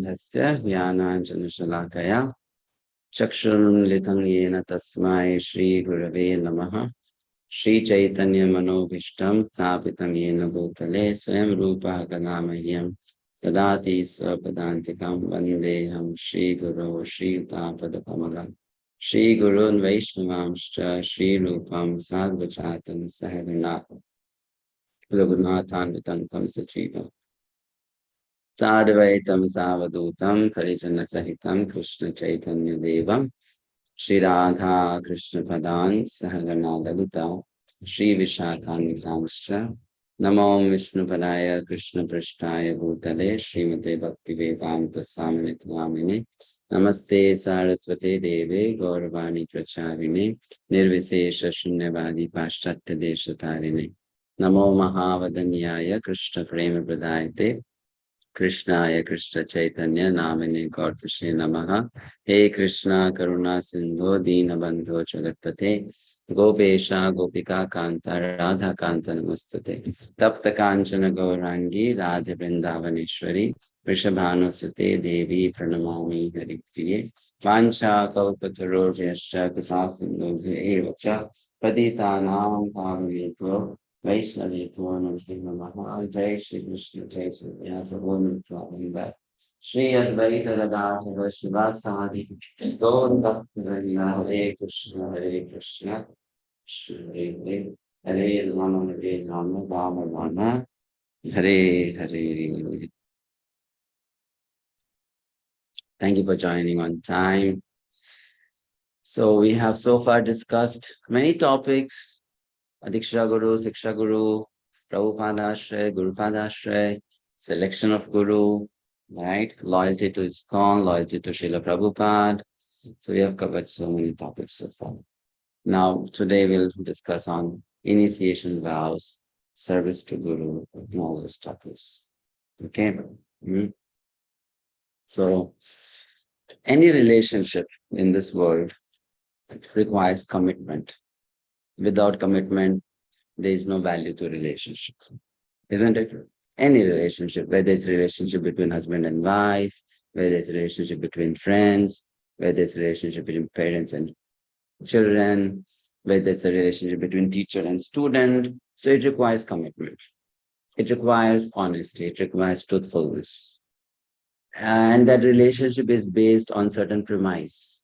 Samandhasya Jnananjana Shalakaya Chakshurunmilitam Yena Tasmai Shri Gurave Namaha Shri Chaitanya Manobhishtam Sthapitam Yena Bhutale Swayam Rupa Ganamahyam Tadati Swapadantikam Vandeham Shri Guru Shri Tapadakamalam Shri Gurun Vaishnavamscha Shri Rupam Sadvachatan Saharana Raghunathanvitantam Sachivam Sadvaitam Savadutam Parijana Sahitam Krishna Chaitanya Devam Shri Radha Krishna Padan Sahagana Lalita Shri Vishakanitamscha Namo Vishnu Padaya Krishna Prishtaya Bhutale Srimate Bhakti Vedanta Swami Namini Namaste Saraswate Deve Gauravani Pracharini Nirvisesha Shunyavadi Paschatya Deshatarine Namo Mahavadanyaya Krishna Prema Pradayate Krishnaya Krishna Chaitanya Namine Gaurtashe Namaha He Krishna Karuna Sindhu Dina Bandho Jagatpate Gopesha Gopika Kanta Radha Kanta Namastate Tapta Kanchana Gaurangi Radha Vrindavaneshwari Vrishabhanu Sute Devi Pranamami Haripriye Vancha Kalpatarojyascha Kata Sindhu Evacha Patitanam Bhagaveto Vaishnavi Purnam Shri Namaha Jai Shri Krishna Jai Shri Krishna Shri Advaita Radha Shiva Sadi Gaur Bhakti Hare Krishna Shri Hare Rama Rama Rama Hare Hare. Thank you for joining on time. So we have so far discussed many topics. Diksha Guru, Siksha Guru, Prabhupada Guru Padasraya, selection of Guru, right? Loyalty to ISKCON, loyalty to Srila Prabhupada. So we have covered so many topics so far. Now, today we'll discuss on initiation vows, service to Guru, and all those topics. Okay? So, any relationship in this world requires commitment. Without commitment, there is no value to relationship, isn't it? Any relationship, whether it's a relationship between husband and wife, whether it's a relationship between friends, whether it's a relationship between parents and children, whether it's a relationship between teacher and student. So it requires commitment. It requires honesty. It requires truthfulness. And that relationship is based on certain premise,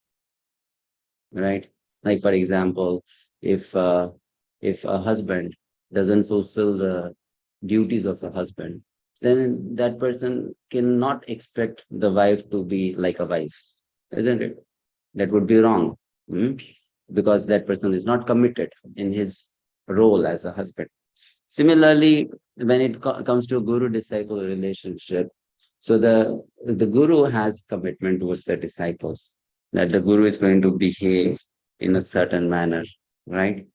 right? Like, for example, if a husband doesn't fulfill the duties of a husband, then that person cannot expect the wife to be like a wife, isn't it? That would be wrong, because that person is not committed in his role as a husband. Similarly, when it comes to guru-disciple relationship, so the guru has commitment towards the disciples, that the guru is going to behave in a certain manner, right?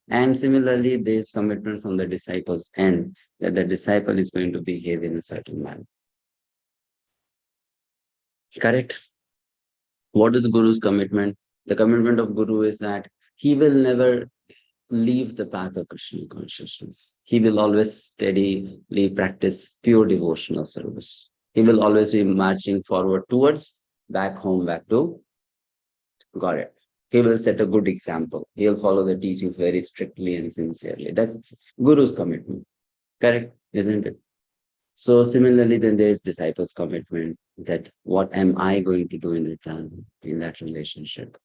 And similarly, there is commitment from the disciples' end that the disciple is going to behave in a certain manner. Correct? What is the Guru's commitment? The commitment of Guru is that he will never leave the path of Krishna consciousness. He will always steadily practice pure devotional service. He will always be marching forward towards back home, back to God. He will set a good example. He'll follow the teachings very strictly and sincerely. That's Guru's commitment. Correct, isn't it? So similarly, then there is disciples' commitment, that what am I going to do in return in that relationship?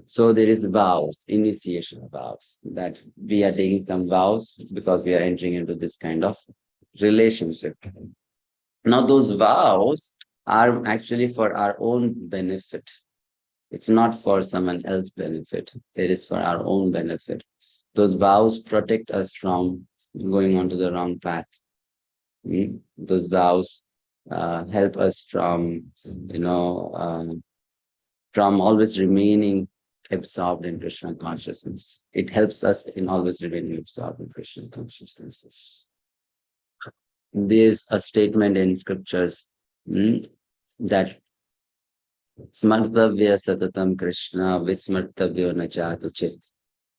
So there is vows, initiation vows, that we are taking some vows because we are entering into this kind of relationship. Now those vows are actually for our own benefit. It's not for someone else's benefit. It is for our own benefit. Those vows protect us from going onto the wrong path. Those vows help us from, from always remaining absorbed in Krishna consciousness. It helps us in always remaining absorbed in Krishna consciousness. There's a statement in scriptures that Smartavya Satatam Krishna Vismartavyo Nachatu Chit,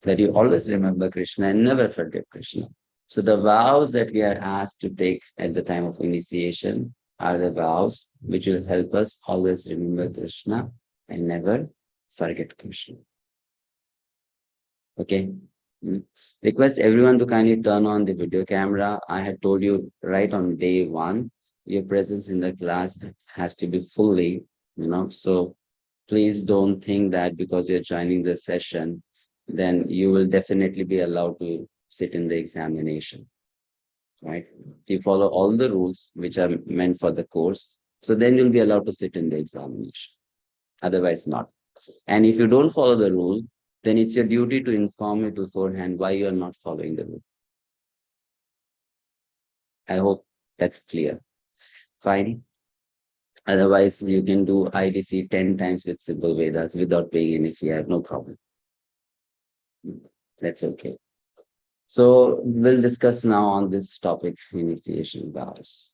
that you always remember Krishna and never forget Krishna. So the vows that we are asked to take at the time of initiation are the vows which will help us always remember Krishna and never forget Krishna. Okay. Request everyone to kindly turn on the video camera. I had told you right on day one, your presence in the class has to be fully, so please don't think that because you're joining the session, then you will definitely be allowed to sit in the examination, right? You follow all the rules which are meant for the course, so then you'll be allowed to sit in the examination. Otherwise, not. And if you don't follow the rule, then it's your duty to inform me beforehand why you are not following the rule. I hope that's clear. Fine. Otherwise, you can do IDC 10 times with simplevedas without paying any fee. I have no problem. That's okay. So we'll discuss now on this topic, initiation vows.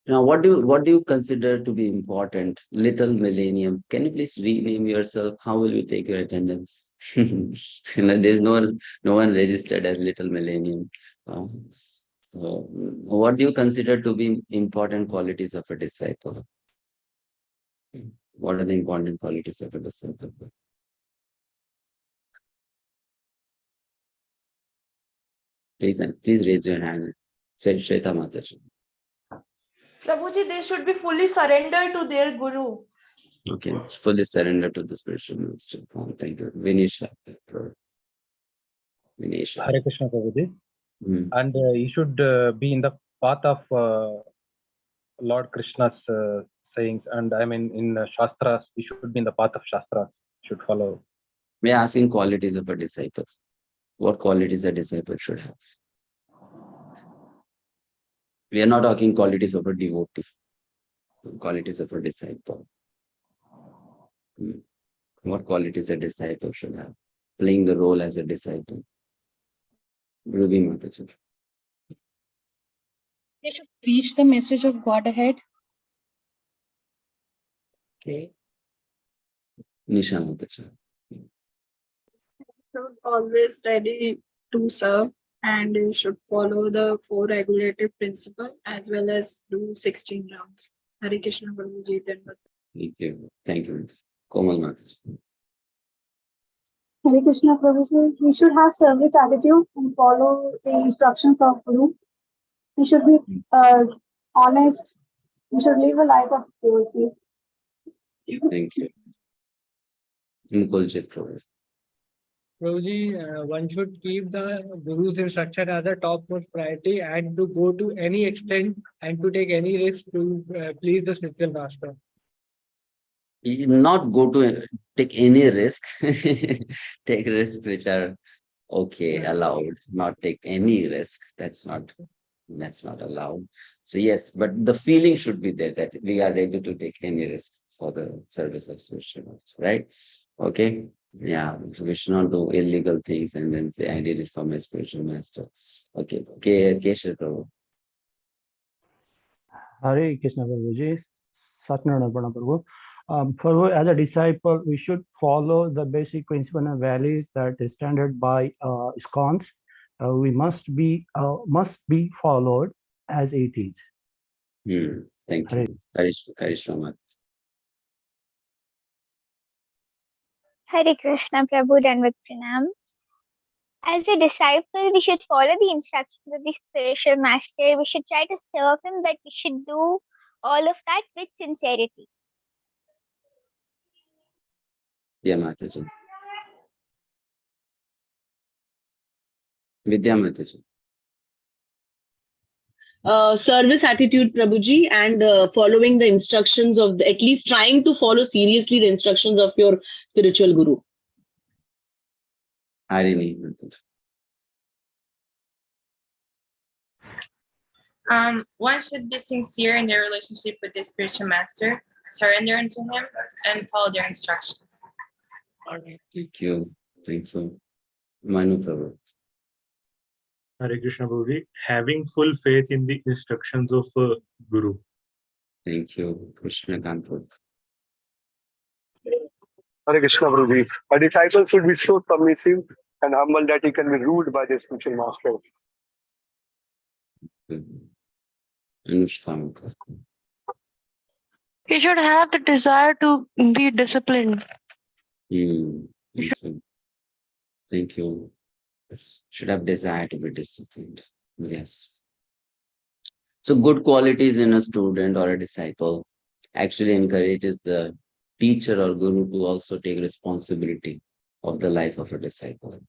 Now, what do you consider to be important? Little Millennium. Can you please rename yourself? How will we take your attendance? There's no one registered as Little Millennium. So, what do you consider to be important qualities of a disciple? What are the important qualities of a disciple? Please raise your hand. Shweta Mataji. Prabhuji, they should be fully surrendered to their guru. Okay, it's fully surrender to the spiritual master. Thank you. Vinisha. Harekrishna Prabhuji. Hmm. And you should be in the path of Lord Krishna's sayings. And I mean, in Shastras, we should be in the path of Shastras. Should follow. We are asking qualities of a disciple. What qualities a disciple should have? We are not talking qualities of a devotee. Qualities of a disciple. What qualities a disciple should have? Playing the role as a disciple. Ruby Mataji. They should preach the message of God ahead. Okay. Nisha Mataji. Should always ready to serve, and you should follow the 4 regulative principle as well as do 16 rounds. Harekrishna Prabhuji. Thank you. Thank you. Komal Mataji. Harekrishna Prabhuji, he should have service attitude and follow the instructions of Guru. He should be honest. He should live a life of purity. Thank you. Mukulji Prabhu. Prabhuji, one should keep the Guru's instruction as a topmost priority and to go to any extent and to take any risk to please the spiritual master. Not go to take any risk. Take risks which are okay, allowed. Not take any risk. That's not allowed. So yes, but the feeling should be there that we are ready to take any risk for the service of spiritual master, right? Okay. Yeah, we should not do illegal things and then say I did it for my spiritual master. Okay. Keshav Prabhu. Hare Krishna Prabhuji, Satnarana Prabhu. For as a disciple, we should follow the basic principle and values that is standard by ISKCONs. We must be followed as it is. Thank you. Karishma. Hare Krishna Prabhu Danvat Pranam. As a disciple, we should follow the instructions of the spiritual master. We should try to serve him, but we should do all of that with sincerity. Vidya Mataji. Vidya Mataji. Service attitude, Prabhuji, and following the instructions of at least trying to follow seriously the instructions of your spiritual guru. Harini. One should be sincere in their relationship with the spiritual master, surrender unto him, and follow their instructions. All right. Thank you. Manu Prabhu. Hare Krishna Prabhuji, having full faith in the instructions of Guru. Thank you, Krishna Kanpur. Hare Krishna Guruji. A disciple should be so submissive and humble that he can be ruled by the spiritual master. Anushka. He should have the desire to be disciplined. Thank you. Should have desire to be disciplined. Yes. So good qualities in a student or a disciple actually encourages the teacher or guru to also take responsibility of the life of a disciple.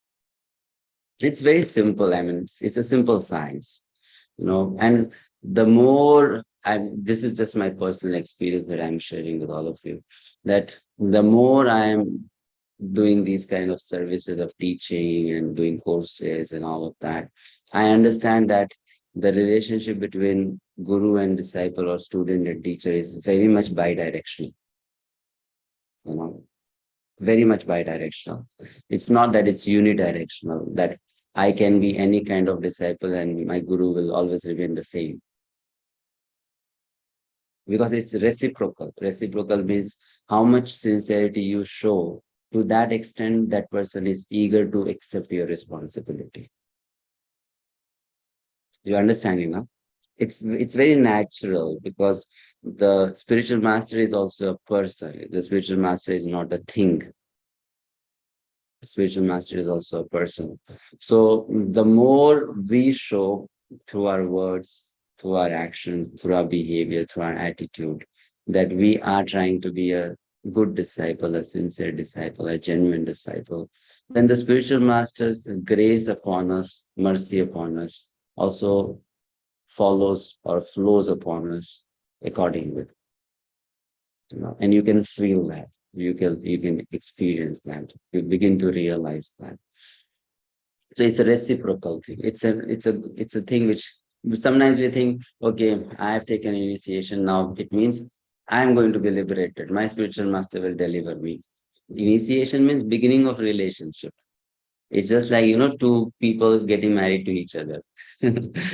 It's very simple. I mean, it's a simple science, and the more this is just my personal experience that I'm sharing with all of you, that the more I am doing these kind of services of teaching and doing courses and all of that, I understand that the relationship between guru and disciple or student and teacher is very much bidirectional, very much bidirectional. It's not that it's unidirectional, that I can be any kind of disciple and my guru will always remain the same. Because it's reciprocal. Reciprocal means how much sincerity you show, to that extent that person is eager to accept your responsibility. You understanding now? It's very natural, because the spiritual master is also a person. The spiritual master is not a thing. The spiritual master is also a person. So the more we show through our words, through our actions, through our behavior, through our attitude, that we are trying to be a good disciple, a sincere disciple, a genuine disciple, then the spiritual master's grace upon us, mercy upon us, also follows or flows upon us accordingly. And you can feel that. You can experience that. You begin to realize that. So it's a reciprocal thing. It's a thing which sometimes we think, okay, I have taken initiation now. It means I am going to be liberated. My spiritual master will deliver me. Initiation means beginning of relationship. It's just like, two people getting married to each other.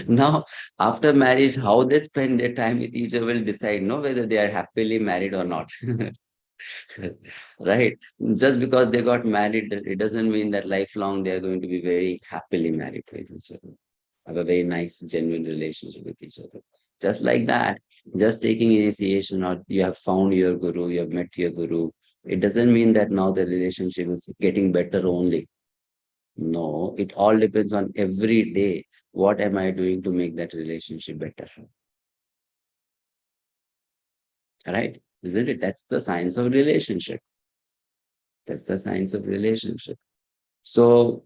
Now, after marriage, how they spend their time with each other will decide, whether they are happily married or not. Right? Just because they got married, it doesn't mean that lifelong they are going to be very happily married with each other, have a very nice, genuine relationship with each other. Just like that, just taking initiation, or you have found your guru, you have met your guru, it doesn't mean that now the relationship is getting better only. No, it all depends on every day. What am I doing to make that relationship better? Right? Isn't it? That's the science of relationship. That's the science of relationship. So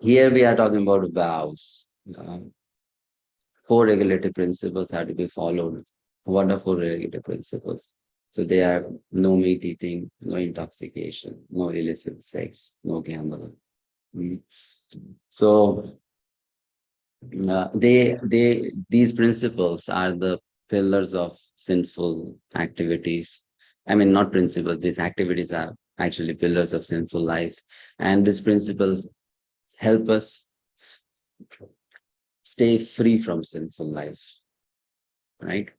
here we are talking about vows. 4 regulative principles have to be followed. What are 4 regulative principles? So they are no meat eating, no intoxication, no illicit sex, no gambling. So these principles are the pillars of sinful activities. I mean, not principles, these activities are actually pillars of sinful life. And these principles help us stay free from sinful life, right?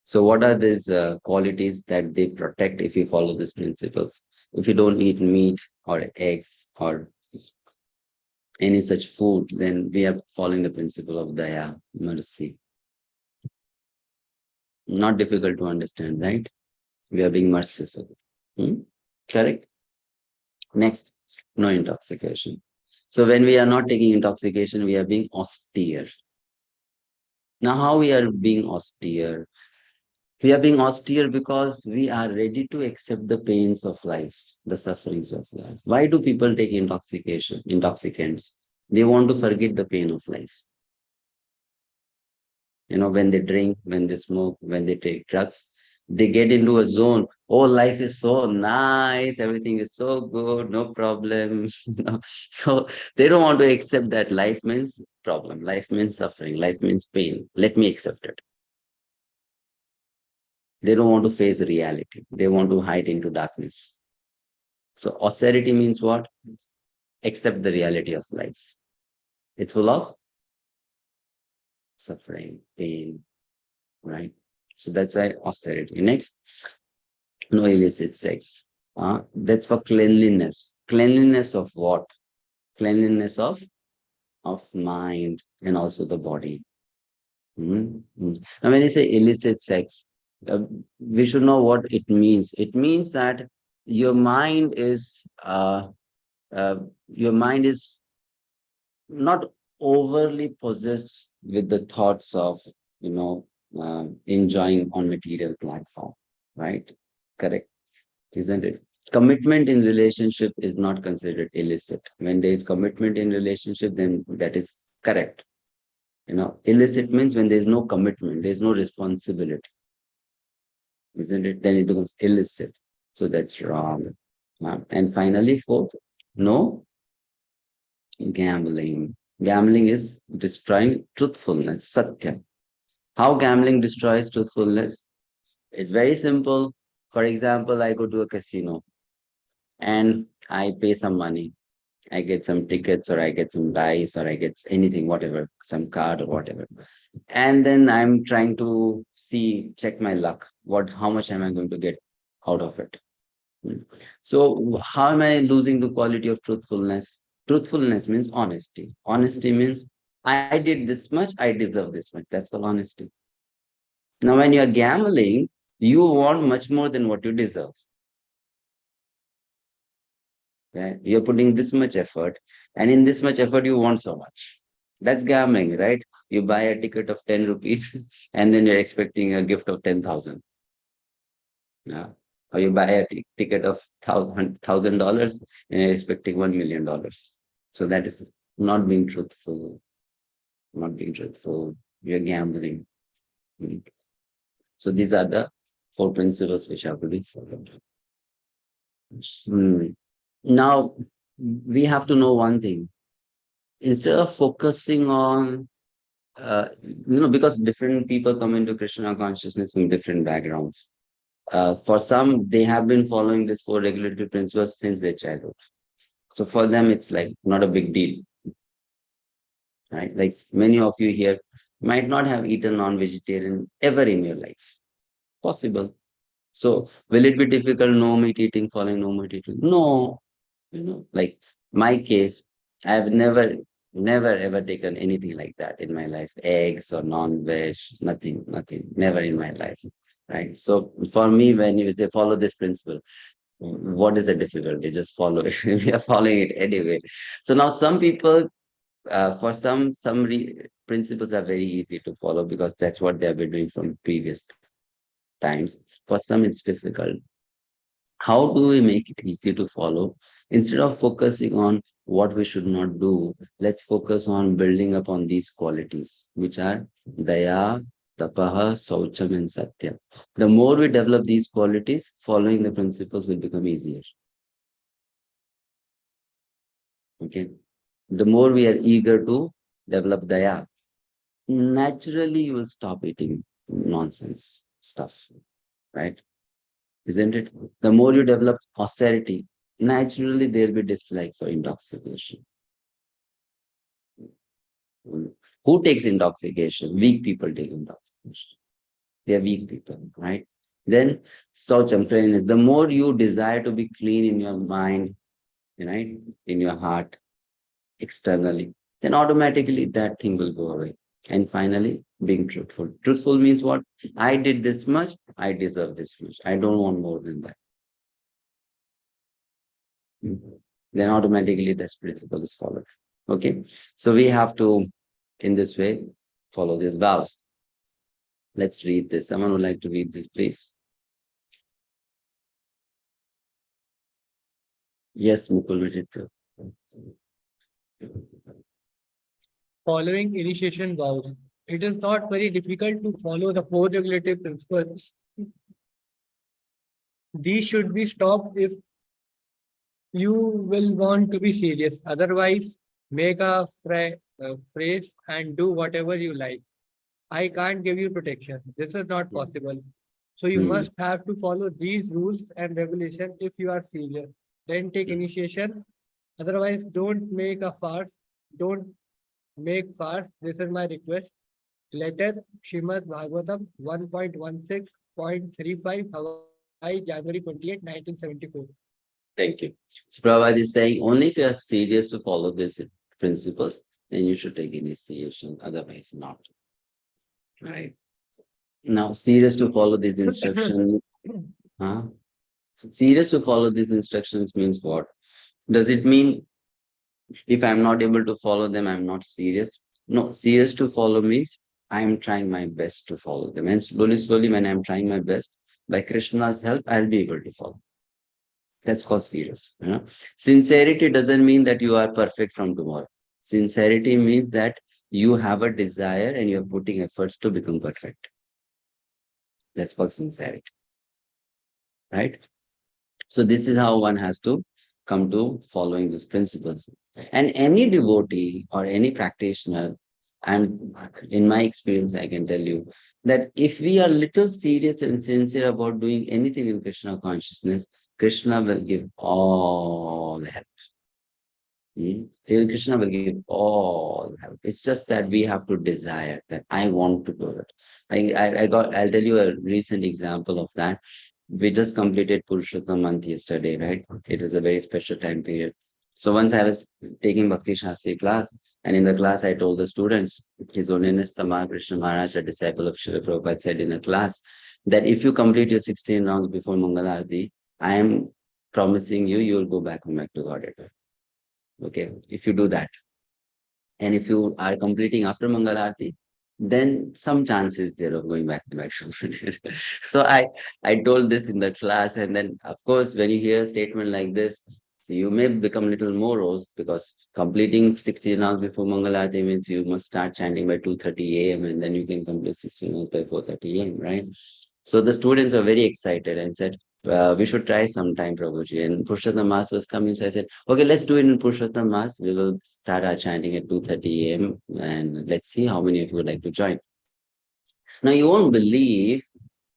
So what are these qualities that they protect if you follow these principles? If you don't eat meat or eggs or any such food, then we are following the principle of daya, mercy. Not difficult to understand, right? We are being merciful. Correct? Next, no intoxication. So when we are not taking intoxication, we are being austere. Now, how we are being austere? We are being austere because we are ready to accept the pains of life, the sufferings of life. Why do people take intoxicants? They want to forget the pain of life. When they drink, when they smoke, when they take drugs, they get into a zone. Oh, life is so nice. Everything is so good. No problem. So they don't want to accept that life means problem. Life means suffering. Life means pain. Let me accept it. They don't want to face reality. They want to hide into darkness. So austerity means what? Accept the reality of life. It's full of suffering, pain, right? So that's why austerity. Next, no illicit sex. That's for cleanliness. Cleanliness of what? Cleanliness of mind and also the body. Now, when you say illicit sex, we should know what it means. It means that your mind is not overly possessed with the thoughts of enjoying on material platform, right? Correct, isn't it? Commitment in relationship is not considered illicit. When there is commitment in relationship, then that is correct. Illicit means when there is no commitment, there is no responsibility, isn't it? Then it becomes illicit. So that's wrong. And finally, fourth, no gambling. Gambling is destroying truthfulness, satya. How gambling destroys truthfulness? It's very simple. For example, I go to a casino and I pay some money. I get some tickets or I get some dice or I get anything, whatever, some card or whatever. And then I'm trying to check my luck. How much am I going to get out of it? So how am I losing the quality of truthfulness? Truthfulness means honesty. Honesty means I did this much, I deserve this much. That's called honesty. Now, when you're gambling, you want much more than what you deserve. Okay? You're putting this much effort, and in this much effort, you want so much. That's gambling, right? You buy a ticket of 10 rupees, and then you're expecting a gift of 10,000. Yeah. Or you buy a ticket of $1,000 and you're expecting $1 million. So that is not being truthful. Not being truthful. You're gambling. So these are the 4 principles which have to be followed. Now, we have to know one thing. Instead of focusing on, because different people come into Krishna consciousness from different backgrounds. For some, they have been following these 4 regulatory principles since their childhood. So for them, it's like not a big deal, right? Like many of you here might not have eaten non-vegetarian ever in your life. Possible. So will it be difficult? No meat eating, following no meat eating? No. Like my case, I've never ever taken anything like that in my life. Eggs or non-veg, nothing, never in my life. Right. So for me, when you say follow this principle, what is the difficulty? Just follow it. We are following it anyway. So now some people, for some principles are very easy to follow because that's what they have been doing from previous times. For some, it's difficult. How do we make it easy to follow? Instead of focusing on what we should not do, let's focus on building upon these qualities, which are daya, tapaha, saucham, and satya. The more we develop these qualities, following the principles will become easier. Okay. The more we are eager to develop daya, naturally you will stop eating nonsense stuff, right? Isn't it? The more you develop austerity, naturally there will be dislike for intoxication. Who takes intoxication? Weak people take intoxication. They are weak people, right? Then saucham, cleanliness. The more you desire to be clean in your mind, right, in your heart, externally, then automatically that thing will go away. And finally, being truthful. Truthful means what? I did this much, I deserve this much. I don't want more than that. Then automatically this principle is followed. Okay. So we have to, in this way, follow these vows. Let's read this. Someone would like to read this, please. Yes, Mukul, read it. Following initiation vows. It is not very difficult to follow the 4 regulative principles. These should be stopped if you will want to be serious. Otherwise, make a phrase and do whatever you like. I can't give you protection. This is not possible. So you must have to follow these rules and regulations if you are serious. Then take initiation. Otherwise, don't make a farce. Don't make farce. This is my request. Letter Srimad Bhagavatam 1.16.35 Hawaii, January 28, 1974. Thank you. So Prabhupada is saying only if you are serious to follow these principles, then you should take initiation, otherwise not. Right. Now, serious to follow these instructions. Huh? Serious to follow these instructions means what? Does it mean if I'm not able to follow them, I'm not serious? No, serious to follow means I'm trying my best to follow them. And slowly, when I'm trying my best, by Krishna's help, I'll be able to follow. That's called serious. You know? Sincerity doesn't mean that you are perfect from tomorrow. Sincerity means that you have a desire and you're putting efforts to become perfect. That's called sincerity. Right? So this is how one has to come to following these principles. And any devotee or any practitioner, and in my experience, I can tell you that if we are little serious and sincere about doing anything in Krishna consciousness, Krishna will give all help. Krishna will give all help. It's just that we have to desire that I want to do it. I'll tell you a recent example of that. We just completed Purushottam month yesterday, right? It was a very special time period. So once I was taking Bhakti Shastri class, and in the class I told the students, His Holiness Tama Krishna Maharaj, a disciple of Srila Prabhupada, said in a class that if you complete your 16 rounds before Mangalarti, I am promising you, you will go back home back to Godhead. Okay, if you do that. And if you are completing after Mangalarti, then some chances there of going back to back. So I told this in the class, and then of course when you hear a statement like this, so you may become a little morose, because completing 16 hours before Mangalarti means you must start chanting by 2:30 a.m. and then you can complete 16 hours by 4:30 a.m. right? So the students were very excited and said, we should try sometime, Prabhuji. And Purushottam Mass was coming, so I said, okay, let's do it in Purushottam Mass. We will start our chanting at 2:30 a.m. and let's see how many of you would like to join. Now, you won't believe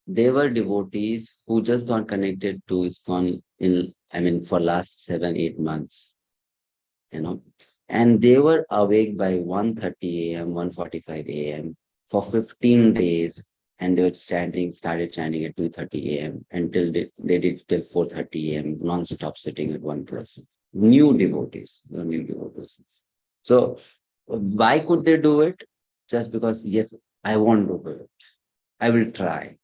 there were devotees who just got connected to ISKCON for last 7-8 months, and they were awake by 1:30 a.m., 1:45 a.m. for 15 days. And they were started chanting at 2:30 a.m. until they did till 4:30 a.m. non-stop sitting at one place. New devotees. So why could they do it? Just because, yes, I want to do it. I will try.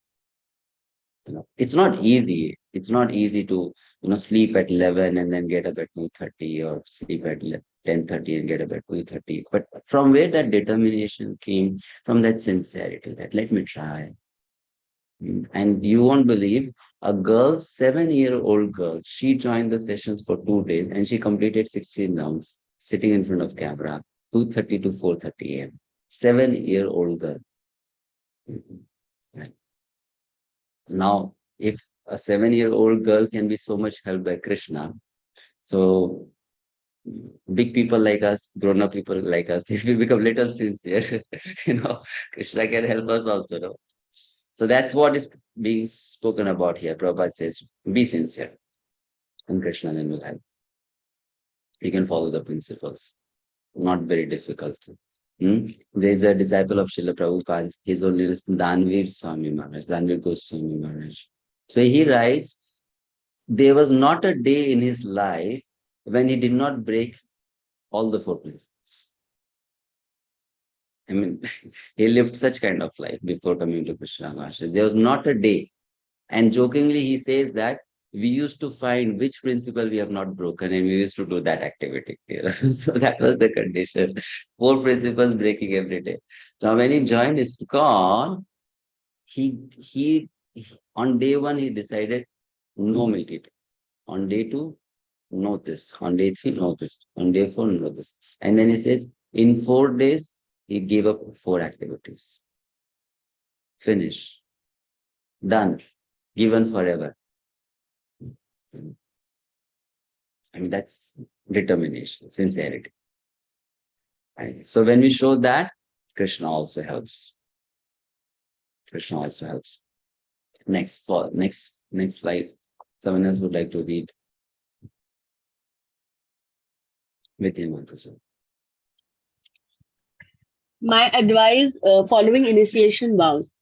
It's not easy. It's not easy to sleep at 11 and then get up at 2:30, or sleep at 10:30 and get up at 2:30. But from where that determination came, from that sincerity, that let me try. And you won't believe, a girl, 7-year-old girl, she joined the sessions for 2 days and she completed 16 rounds, sitting in front of camera, 2:30 to 4:30 a.m. 7-year-old girl. Right. Now, if a 7-year-old girl can be so much helped by Krishna, so big people like us, grown-up people like us, if we become little sincere, Krishna can help us also. No? So that's what is being spoken about here. Prabhupada says, be sincere, and Krishna then will help. You can follow the principles. Not very difficult. There's a disciple of Srila Prabhupada. His only is Danvir Swami Maharaj, Danvir Goswami Maharaj. So he writes, there was not a day in his life when he did not break all the 4 principles. He lived such kind of life before coming to Krishna consciousness. There was not a day. And jokingly, he says that we used to find which principle we have not broken, and we used to do that activity. So that was the condition. 4 principles breaking every day. Now, when he joined ISKCON, he on day 1, he decided no meditation. On day 2, no this. On day 3, no this. On day 4, no this. And then he says, in 4 days, he gave up 4 activities. Finish. Done. Given forever. That's determination, sincerity. Right? So when we show that, Krishna also helps. Krishna also helps. Next slide. Someone else would like to read. My advice, following initiation vows.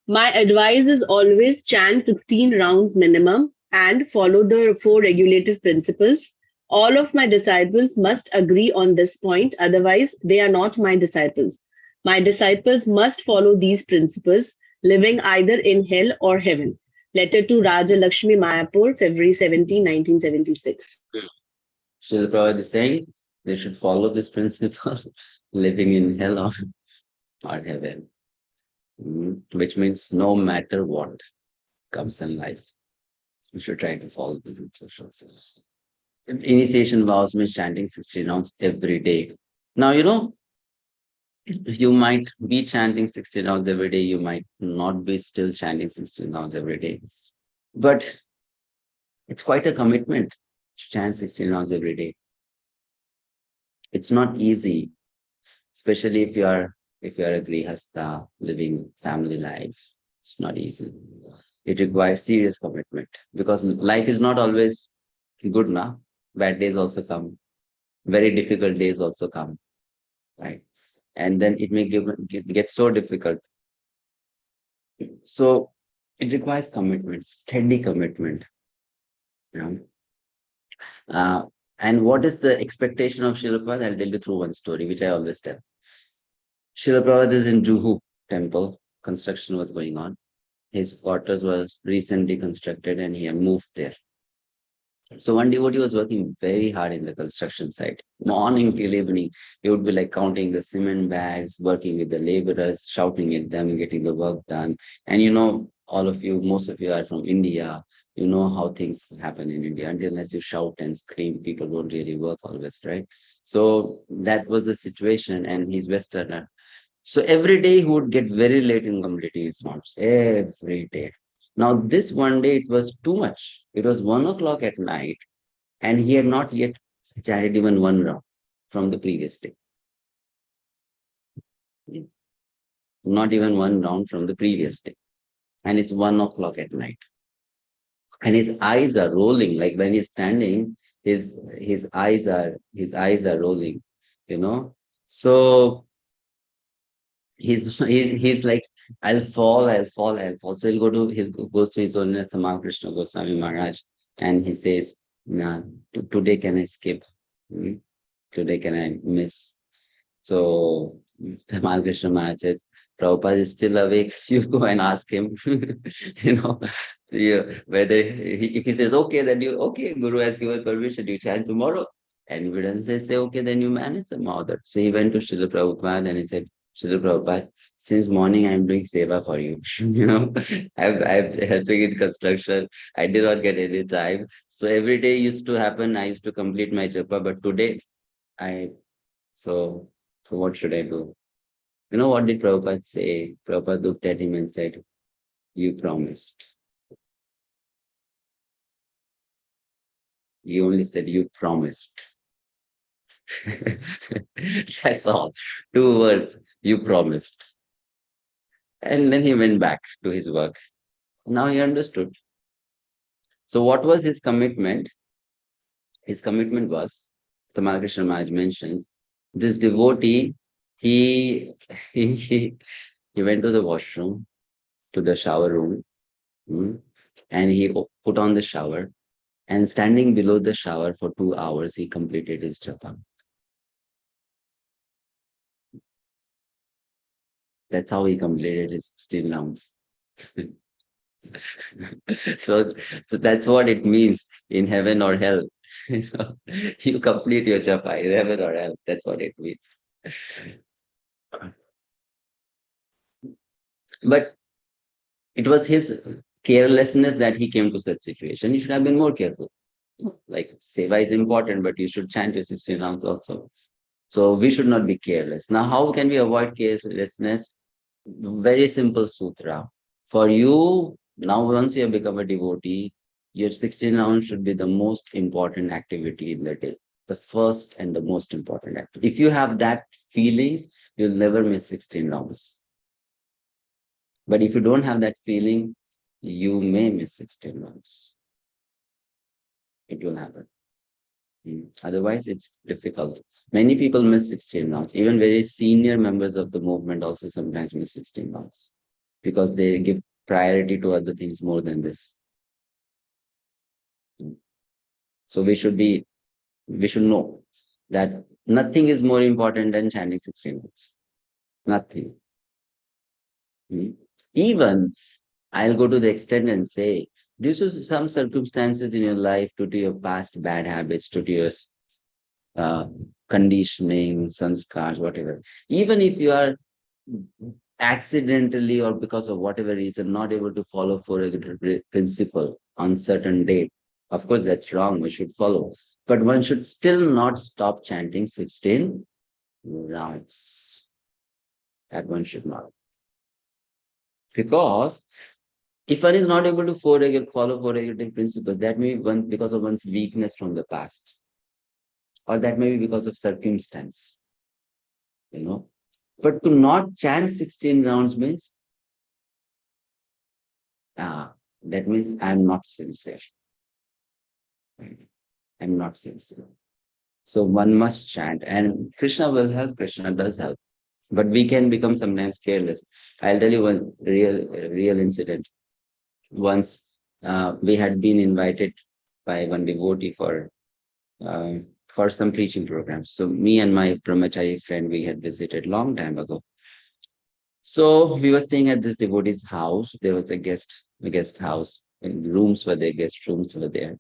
My advice is always chant 16 rounds minimum and follow the 4 regulative principles. All of my disciples must agree on this point, otherwise, they are not my disciples. My disciples must follow these principles, living either in hell or heaven. Letter to Raja Lakshmi Mayapur, February 17, 1976. Srila Prabhupada is saying they should follow these principles, living in hell or heaven. Which means no matter what comes in life, we should try to follow these instructions. Initiation vows means chanting 16 rounds every day. Now, you might be chanting 16 rounds every day, you might not be still chanting 16 rounds every day. But it's quite a commitment to chant 16 rounds every day. It's not easy, especially if you are a grihastha living family life. It's not easy. It requires serious commitment because life is not always good now. Bad days also come. Very difficult days also come. Right? And then it may get so difficult. So it requires commitment, steady commitment. And what is the expectation of Srila Prabhupada? I'll tell you through one story, which I always tell. Srila Prabhupada is in Juhu temple. Construction was going on. His quarters was recently constructed and he had moved there. So one devotee was working very hard in the construction site. Morning till evening, he would be like counting the cement bags, working with the laborers, shouting at them, getting the work done. And all of you, most of you are from India. You know how things happen in India. Unless you shout and scream, people don't really work always, right? So that was the situation, and he's Westerner. So every day he would get very late in completing his rounds. Every day. Now, this one day, it was too much. It was 1 o'clock at night, and he had not yet chanted even one round from the previous day. Not even one round from the previous day. And it's 1 o'clock at night. And his eyes are rolling. Like when he's standing, his eyes are rolling, So he's like, I'll fall. So he goes to his Holiness Harekrishna Goswami Maharaj, and he says, nah, today can I skip? Today can I miss? So Harekrishna Maharaj says, Prabhupada is still awake. You go and ask him, whether if he says, okay, then okay, Guru has given permission, you chant tomorrow. And if he doesn't say, okay, then you manage the mother. So he went to Srila Prabhupada and he said, Srila Prabhupada, since morning I'm doing seva for you. I'm helping in construction. I did not get any time. So every day used to happen. I used to complete my japa, but today so what should I do? You know what did Prabhupada say? Prabhupada looked at him and said, you promised. He only said, you promised. That's all. 2 words, you promised. And then he went back to his work. Now he understood. So what was his commitment? His commitment was, Tamal Krishna Maharaj mentions, this devotee, he went to the washroom, to the shower room, and he put on the shower, and standing below the shower for 2 hours, he completed his japa. That's how he completed his 16 rounds. So that's what it means in heaven or hell. You complete your japa in heaven or hell. That's what it means. But it was his carelessness that he came to such situation. He should have been more careful. Like seva is important, but you should chant your 16 rounds also. So we should not be careless. Now, how can we avoid carelessness? Very simple sutra. For you, now once you have become a devotee, your 16 rounds should be the most important activity in the day. The first and the most important activity. If you have that feelings, you'll never miss 16 rounds. But if you don't have that feeling, you may miss 16 rounds. It will happen. Otherwise, it's difficult. Many people miss 16 rounds. Even very senior members of the movement also sometimes miss 16 rounds because they give priority to other things more than this. So we should know that nothing is more important than chanting 16 rounds. Nothing. Even I'll go to the extent and say, due to some circumstances in your life, due to your past bad habits, due to your conditioning, sanskars, whatever, even if you are accidentally or because of whatever reason not able to follow for a principle on certain date, of course that's wrong, we should follow, but one should still not stop chanting 16 rounds. That one should not, because if one is not able to follow four regulative principles, that may be because of one's weakness from the past, or that may be because of circumstance, But to not chant 16 rounds means, that means I'm not sincere. I'm not sincere. So one must chant, and Krishna will help, Krishna does help. But we can become sometimes careless. I'll tell you one real incident. Once we had been invited by one devotee for some preaching programs. So me and my brahmachari friend, we had visited long time ago. So we were staying at this devotee's house. There was a guest house, and rooms were there, guest rooms were there.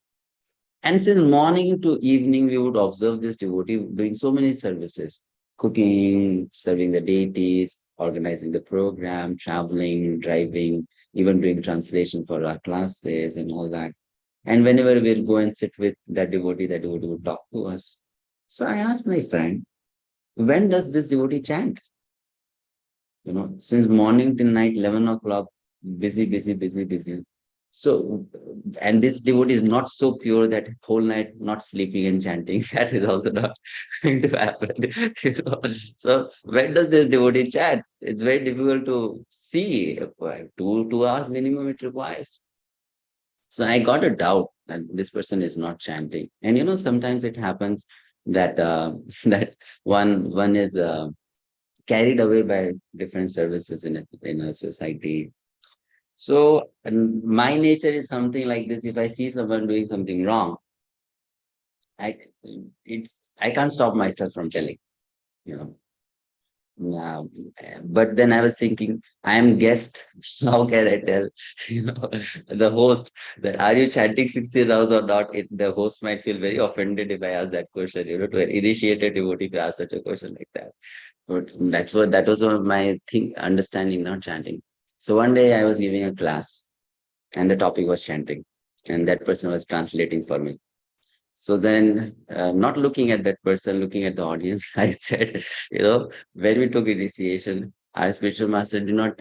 And since morning to evening, we would observe this devotee doing so many services, cooking, serving the deities, organizing the program, traveling, driving, even doing translation for our classes and all that. And whenever we'll go and sit with that devotee would talk to us. So I asked my friend, when does this devotee chant? Since morning till night, 11 o'clock, busy. So, and this devotee is not so pure that whole night not sleeping and chanting. That is also not going to happen. So, when does this devotee chant? It's very difficult to see. 2 hours minimum it requires. So I got a doubt that this person is not chanting. And sometimes it happens that that one is carried away by different services in a society. So my nature is something like this. If I see someone doing something wrong, I can't stop myself from telling, you know. But then I was thinking, I am guest. How can I tell, the host that are you chanting 16 hours or not? The host might feel very offended if I ask that question, to an initiated devotee to ask such a question like that. But that was my understanding, not chanting. So one day I was giving a class and the topic was chanting, and that person was translating for me. So then, not looking at that person, looking at the audience, I said, when we took initiation, our spiritual master did not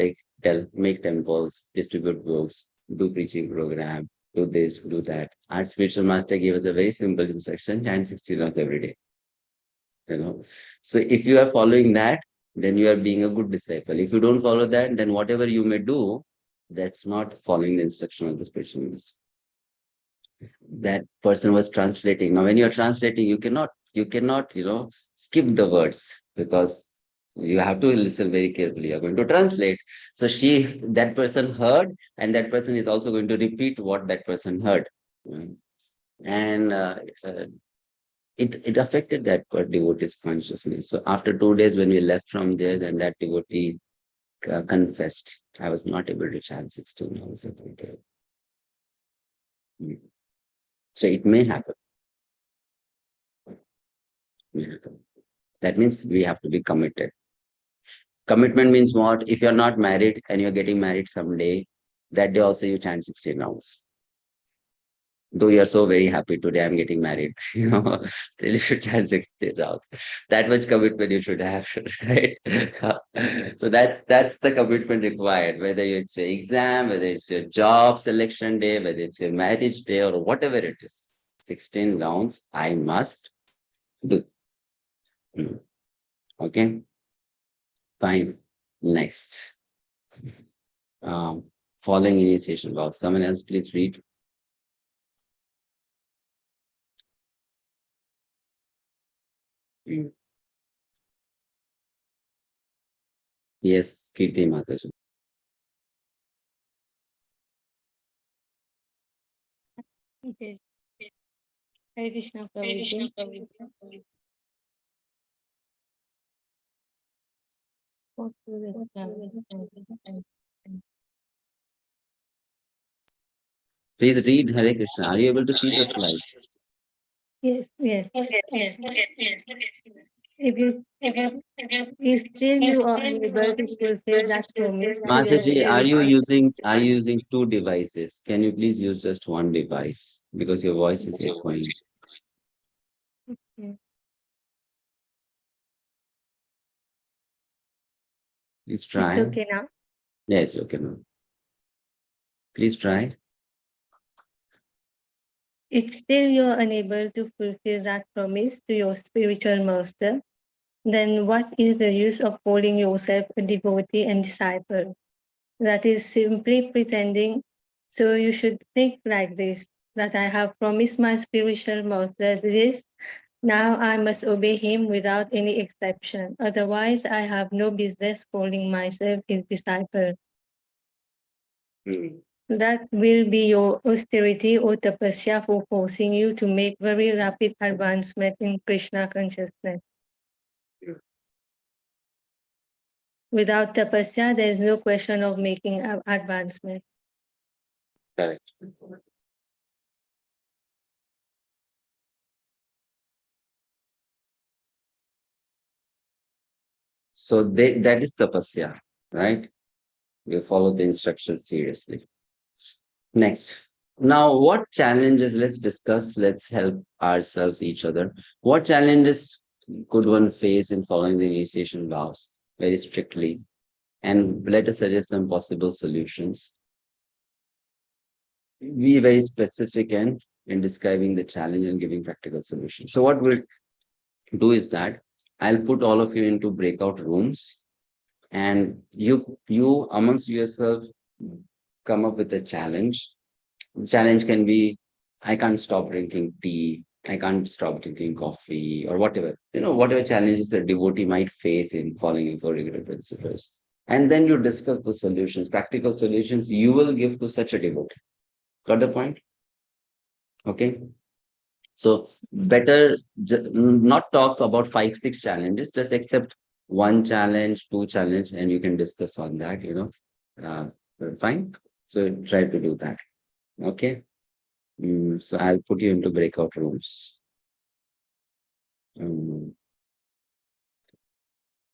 make temples, distribute books, do preaching program, do this, do that. Our spiritual master gave us a very simple instruction: chant 16 hours every day. So if you are following that, then you are being a good disciple. If you don't follow that, then whatever you may do, that's not following the instruction of the spiritual master. That person was translating. Now, when you're translating, you cannot, skip the words, because you have to listen very carefully. You're going to translate. So that person heard, and that person is also going to repeat what that person heard. And it affected that devotee's consciousness. So after 2 days, when we left from there, then that devotee confessed, I was not able to chant 16 hours every day. So it may happen. That means we have to be committed. Commitment means what? If you're not married and you're getting married someday, that day also you chant 16 rounds. Though you're so very happy today, I'm getting married, still you should chant 16 rounds. That much commitment you should have, right? So that's the commitment required, whether it's your exam, whether it's your job selection day, whether it's your marriage day, or whatever it is. 16 rounds I must do. Okay, fine. Next. Following initiation vows. Someone else please read. Yes, Kirti Mataji. Okay. Hare Krishna, Prabhuji. Please read Hare Krishna. Are you able to see the slide? Yes, yes. If still you are able to fulfill that promise to your Mataji, are you spiritual using two devices? Can you please use just one device? Because your voice is echoing. Okay. Please try. It's okay now. Yes, okay now. Please try. If still you are unable to fulfill that promise to your spiritual master, then what is the use of calling yourself a devotee and disciple? That is simply pretending. So you should think like this, that I have promised my spiritual master this, now I must obey him without any exception. Otherwise, I have no business calling myself his disciple. That will be your austerity or tapasya for forcing you to make very rapid advancement in Krishna consciousness. Without tapasya, there is no question of making advancement. Correct. So that is tapasya, right? We follow the instructions seriously. Next. Now, what challenges, let's discuss, let's help ourselves, each other. What challenges could one face in following the initiation vows very strictly? And let us suggest some possible solutions. Be very specific and in describing the challenge and giving practical solutions. So what we'll do is that I'll put all of you into breakout rooms, and you amongst yourself come up with a challenge. Challenge can be, I can't stop drinking tea, I can't stop drinking coffee, or whatever. Whatever challenges the devotee might face in following the four regular principles. And then you discuss the solutions, practical solutions you will give to such a devotee. Got the point? Okay. So better not talk about 5-6 challenges, just accept one challenge, two challenge, and you can discuss on that, fine. So try to do that. Okay. So I'll put you into breakout rooms.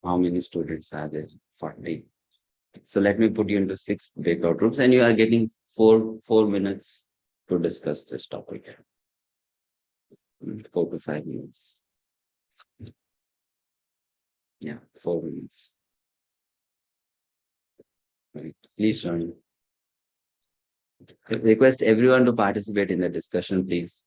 How many students are there? 40. So let me put you into 6 breakout rooms, and you are getting 4 minutes to discuss this topic. 4 to 5 minutes. Yeah, 4 minutes. Right. Please join. Request everyone to participate in the discussion, please.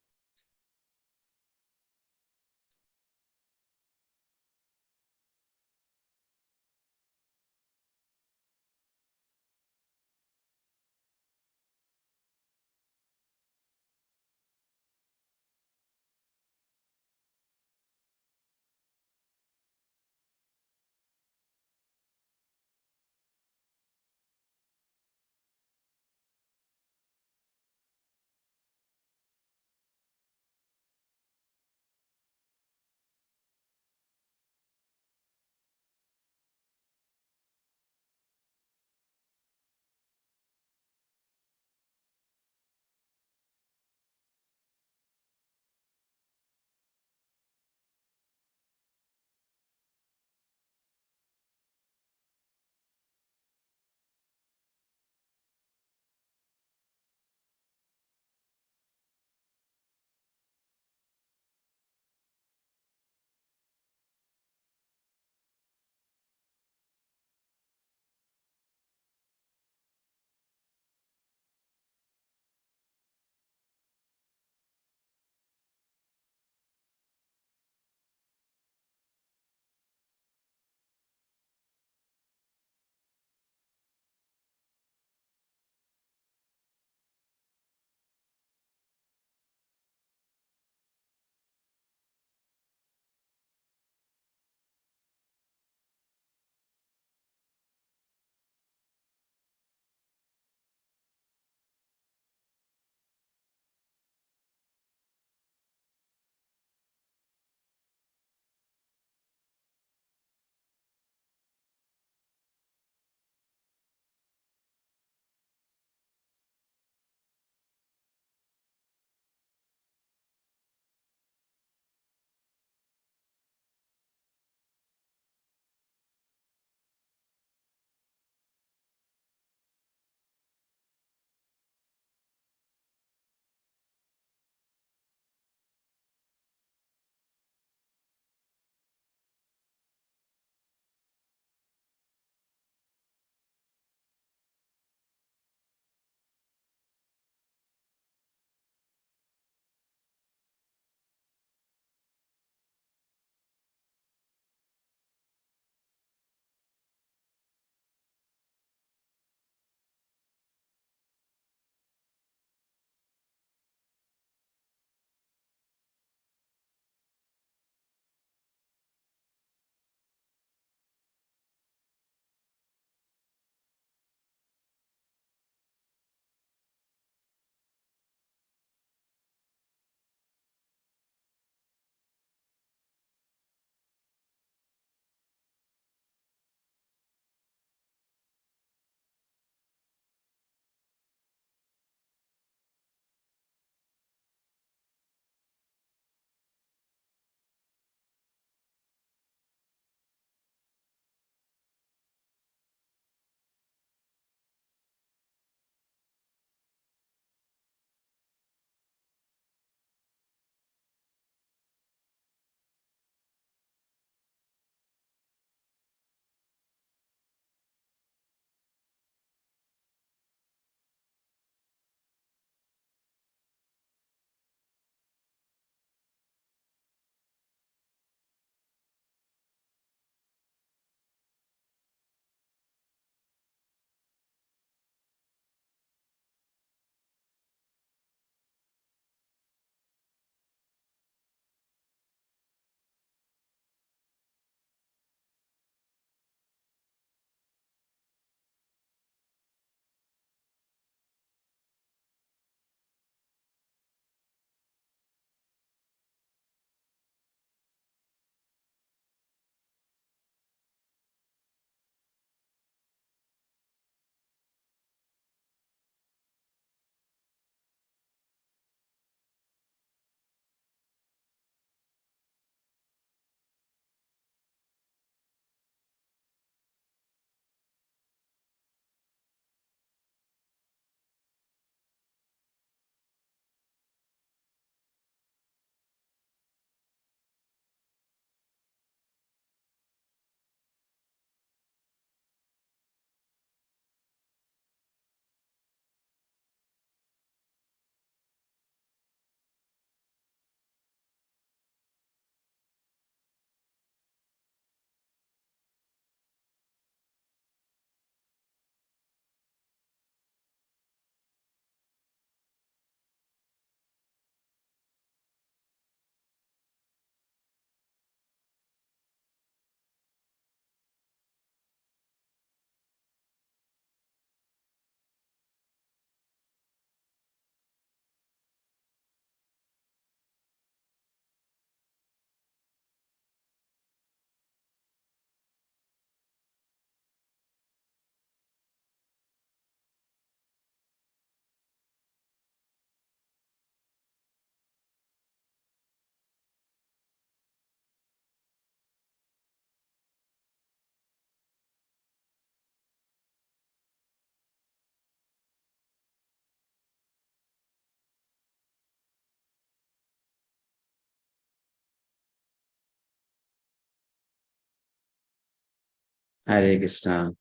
Hare Krishna.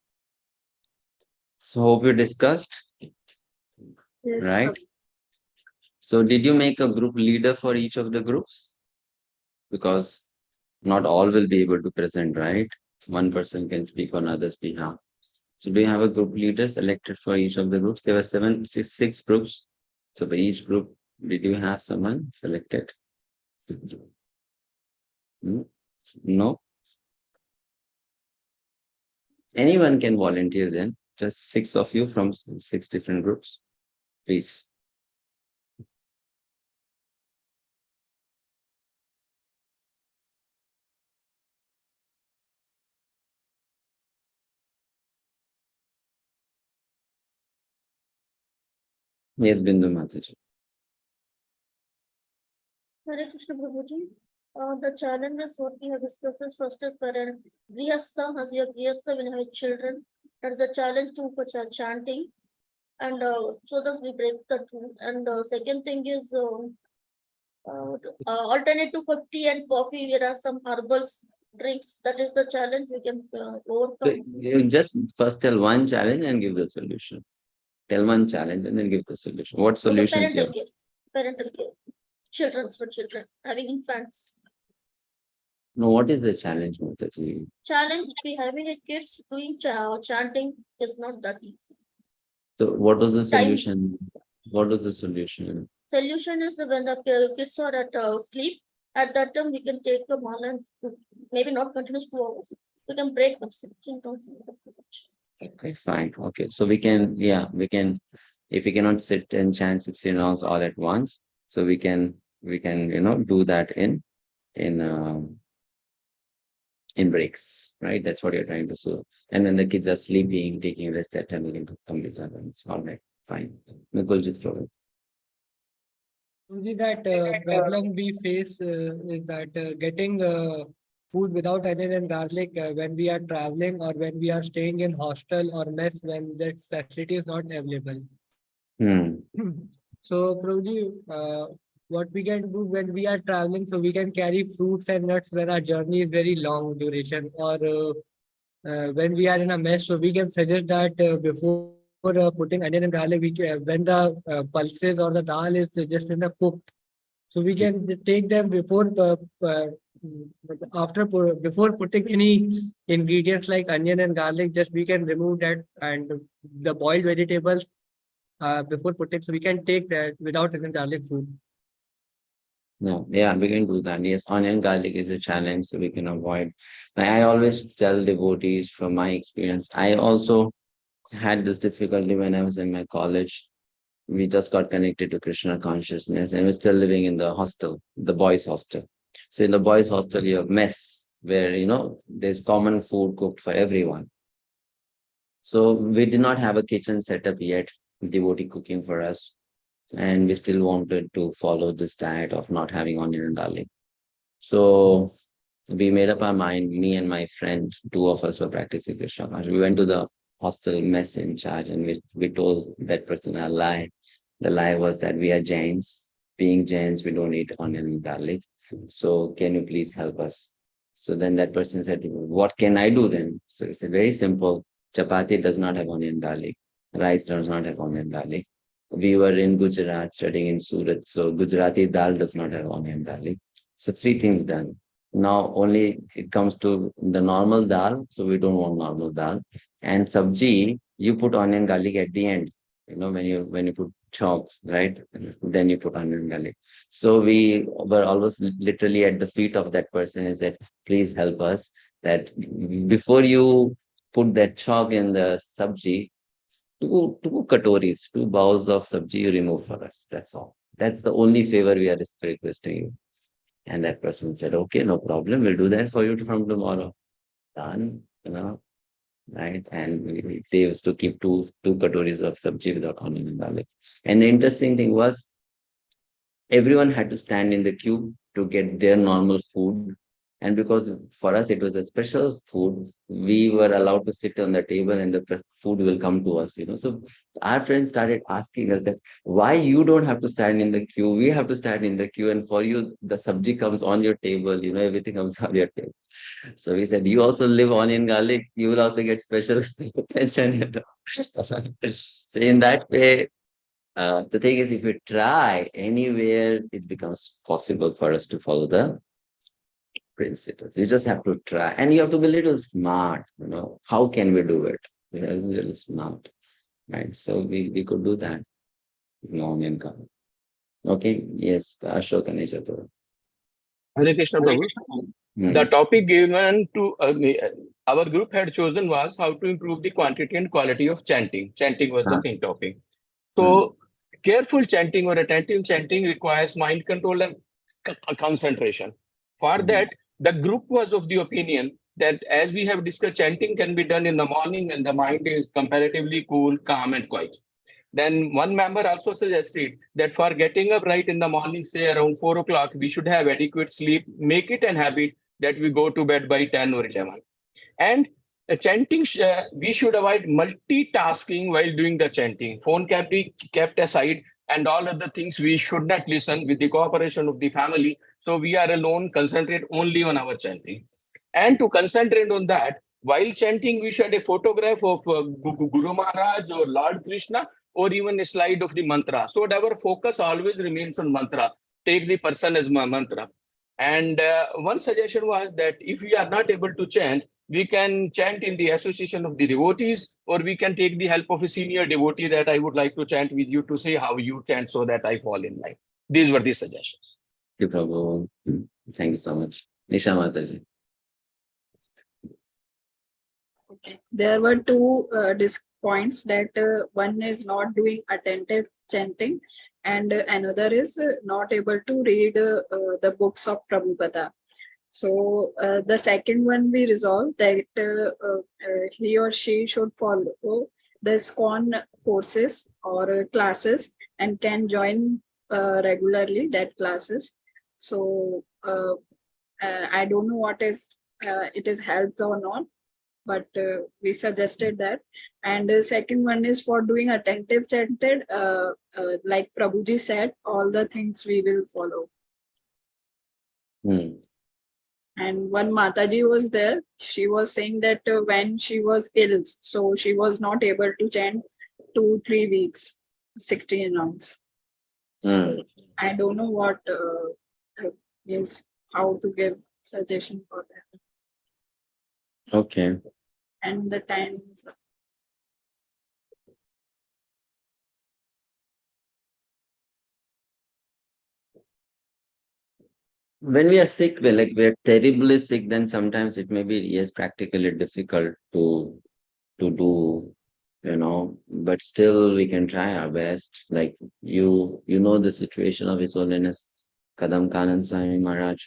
So hope you discussed, right? So did you make a group leader for each of the groups? Because not all will be able to present, right? One person can speak on others' behalf. So do you have a group leader selected for each of the groups? There were six groups. So for each group, did you have someone selected? No? Anyone can volunteer then. Just 6 of you from 6 different groups. Please. Yes, Bindu Mataji. Hare Krishna Prabhuji. The challenges what we have discussed is first is parent. Grihastha, as your Grihastha when you have children. That is a challenge too for chanting. And so that we break the two. And second thing is alternative for tea and coffee. There are some herbal drinks. That is the challenge we can So overcome. you just first tell one challenge and give the solution. Tell one challenge and then give the solution. What solutions you Parental have? care. Parental care. Children's for children. Having infants. No, what is the challenge, Mataji? Challenge be having a kids doing chanting is not that easy. So what was the Time. solution? What was the solution? Solution is when the kids are at sleep, at that time we can take them on and maybe not continuous 2 hours. We can break them 16 times. Okay, fine. Okay, so we can, if we cannot sit and chant 16 hours all at once, so we can, do that in breaks, right? That's what you're trying to do. And when the kids are sleeping, taking rest, that time we can complete that. All right, fine. Nikuljeet, problem. Only that problem we face is that getting food without onion and garlic when we are traveling or when we are staying in hostel or mess when that facility is not available. So, Prabhuji, what we can do when we are traveling, so we can carry fruits and nuts when our journey is very long duration, or when we are in a mess, so we can suggest that before putting onion and garlic, when the pulses or the dal is just in the cooked, so we can take them before before putting any ingredients like onion and garlic. Just we can remove that and the boiled vegetables before putting, so we can take that without onion and garlic food. No, yeah, we can do that. Yes, onion garlic is a challenge, so we can avoid. I always tell devotees from my experience. I also had this difficulty when I was in my college. We just got connected to Krishna consciousness and we're still living in the hostel, the boys' hostel. So in the boys' hostel, you have mess where, there's common food cooked for everyone. So we did not have a kitchen setup yet, devotee cooking for us. And we still wanted to follow this diet of not having onion and garlic. So we made up our mind, me and my friend, 2 of us were practicing Krishna consciousness. We went to the hostel mess in charge and we told that person a lie. The lie was that we are Jains. Being Jains, we don't eat onion and garlic. So can you please help us? So then that person said, what can I do then? So we said, very simple. Chapati does not have onion and garlic. Rice does not have onion and garlic. We were in Gujarat studying in Surat. So Gujarati dal does not have onion and garlic. So 3 things done. Now only it comes to the normal dal, so we don't want normal dal. And sabji, you put onion garlic at the end. When you put chops, right? Then you put onion garlic. So we were always literally at the feet of that person and said, please help us that before you put that chalk in the sabji, two katoris, 2 bowls of sabji you remove for us. That's all. That's the only favor we are requesting you. And that person said, okay, no problem. We'll do that for you from tomorrow. Done, right? And they used to keep two katoris of sabji without onion and garlic. And the interesting thing was, everyone had to stand in the queue to get their normal food. And because for us it was a special food, we were allowed to sit on the table and the food will come to us, So our friends started asking us that why you don't have to stand in the queue, we have to stand in the queue, and for you the subji comes on your table, everything comes on your table. So we said, you also live onion garlic, you will also get special attention. So in that way, the thing is, if we try anywhere, it becomes possible for us to follow the principles. You just have to try, and you have to be a little smart. How can we do it? We have to be a little smart, right? So we could do that. No, okay. Yes, Ashok and Ijatu. Hare Krishna Prabhu. The topic given to our group had chosen was how to improve the quantity and quality of chanting. Chanting was the main topic. So careful chanting or attentive chanting requires mind control and concentration. For that, the group was of the opinion that, as we have discussed, chanting can be done in the morning when the mind is comparatively cool, calm, and quiet. Then one member also suggested that for getting up right in the morning, say around 4 o'clock, we should have adequate sleep, make it an habit that we go to bed by 10 or 11. And chanting, we should avoid multitasking while doing the chanting. Phone can be kept aside, and all other things we should not listen with the cooperation of the family. So we are alone, concentrate only on our chanting. And to concentrate on that, while chanting, we should have a photograph of Guru Maharaj or Lord Krishna, or even a slide of the mantra. So our focus always remains on mantra. Take the person as my mantra. And one suggestion was that if we are not able to chant, we can chant in the association of the devotees, or we can take the help of a senior devotee that I would like to chant with you to say how you chant so that I fall in line. These were the suggestions. Thank you, Prabhu. Thank you so much. Nisha Mataji. Okay. There were two points that one is not doing attentive chanting, and another is not able to read the books of Prabhupada. So the second one we resolved that he or she should follow the ISKCON courses or classes and can join regularly that classes. So I don't know what is it is helped or not, but we suggested that. And the second one is for doing attentive chanted, like Prabhuji said, all the things we will follow. And one Mataji was there. She was saying that when she was ill, so she was not able to chant 2-3 weeks, 16 rounds. So I don't know what means how to give suggestion for that. Okay. And the times. When we are sick, we're terribly sick, then sometimes it may be, yes, practically difficult to do, but still we can try our best. Like you know the situation of His Holiness Kadam Kanan Swami Maharaj.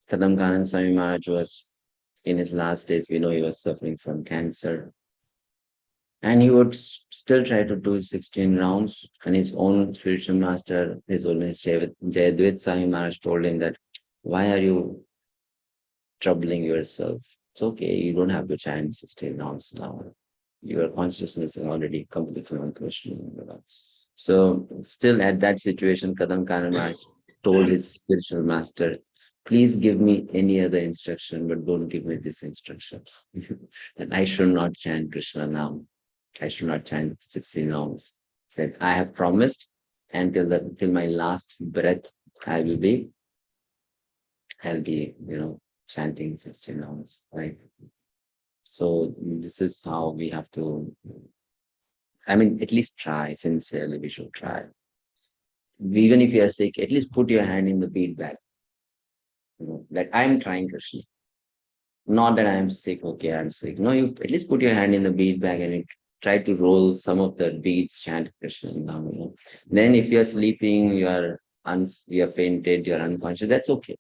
Kadam Kanan Swami Maharaj was in his last days. We know he was suffering from cancer. And he would still try to do 16 rounds. And his own spiritual master, His Holiness Jayadvaita Swami Maharaj, told him that, why are you troubling yourself? It's okay, you don't have to chant 16 rounds now. Your consciousness is already completely on Krishna. So still at that situation, Kadam Kanan Maharaj told his spiritual master, please give me any other instruction, but don't give me this instruction. That I should not chant Krishna now. I should not chant 16 rounds. Said, I have promised, and till my last breath, I'll be, chanting 16 rounds, right? So this is how we have to, at least try, sincerely, we should try. Even if you are sick, at least put your hand in the bead bag. That I'm trying Krishna. Not that I'm sick, okay, I'm sick. No, you at least put your hand in the bead bag and you try to roll some of the beads, chant Krishna. Then if you're sleeping, you're fainted, you're unconscious, that's okay.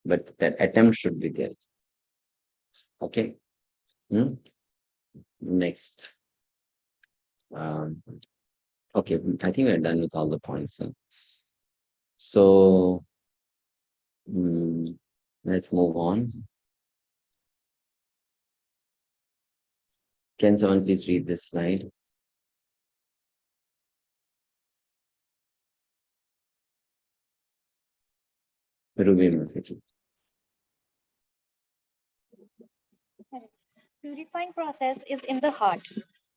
But that attempt should be there. Okay. Next. Okay, I think we're done with all the points. So Let's move on. Can someone please read this slide? Ruby Mataji. Purifying process is in the heart.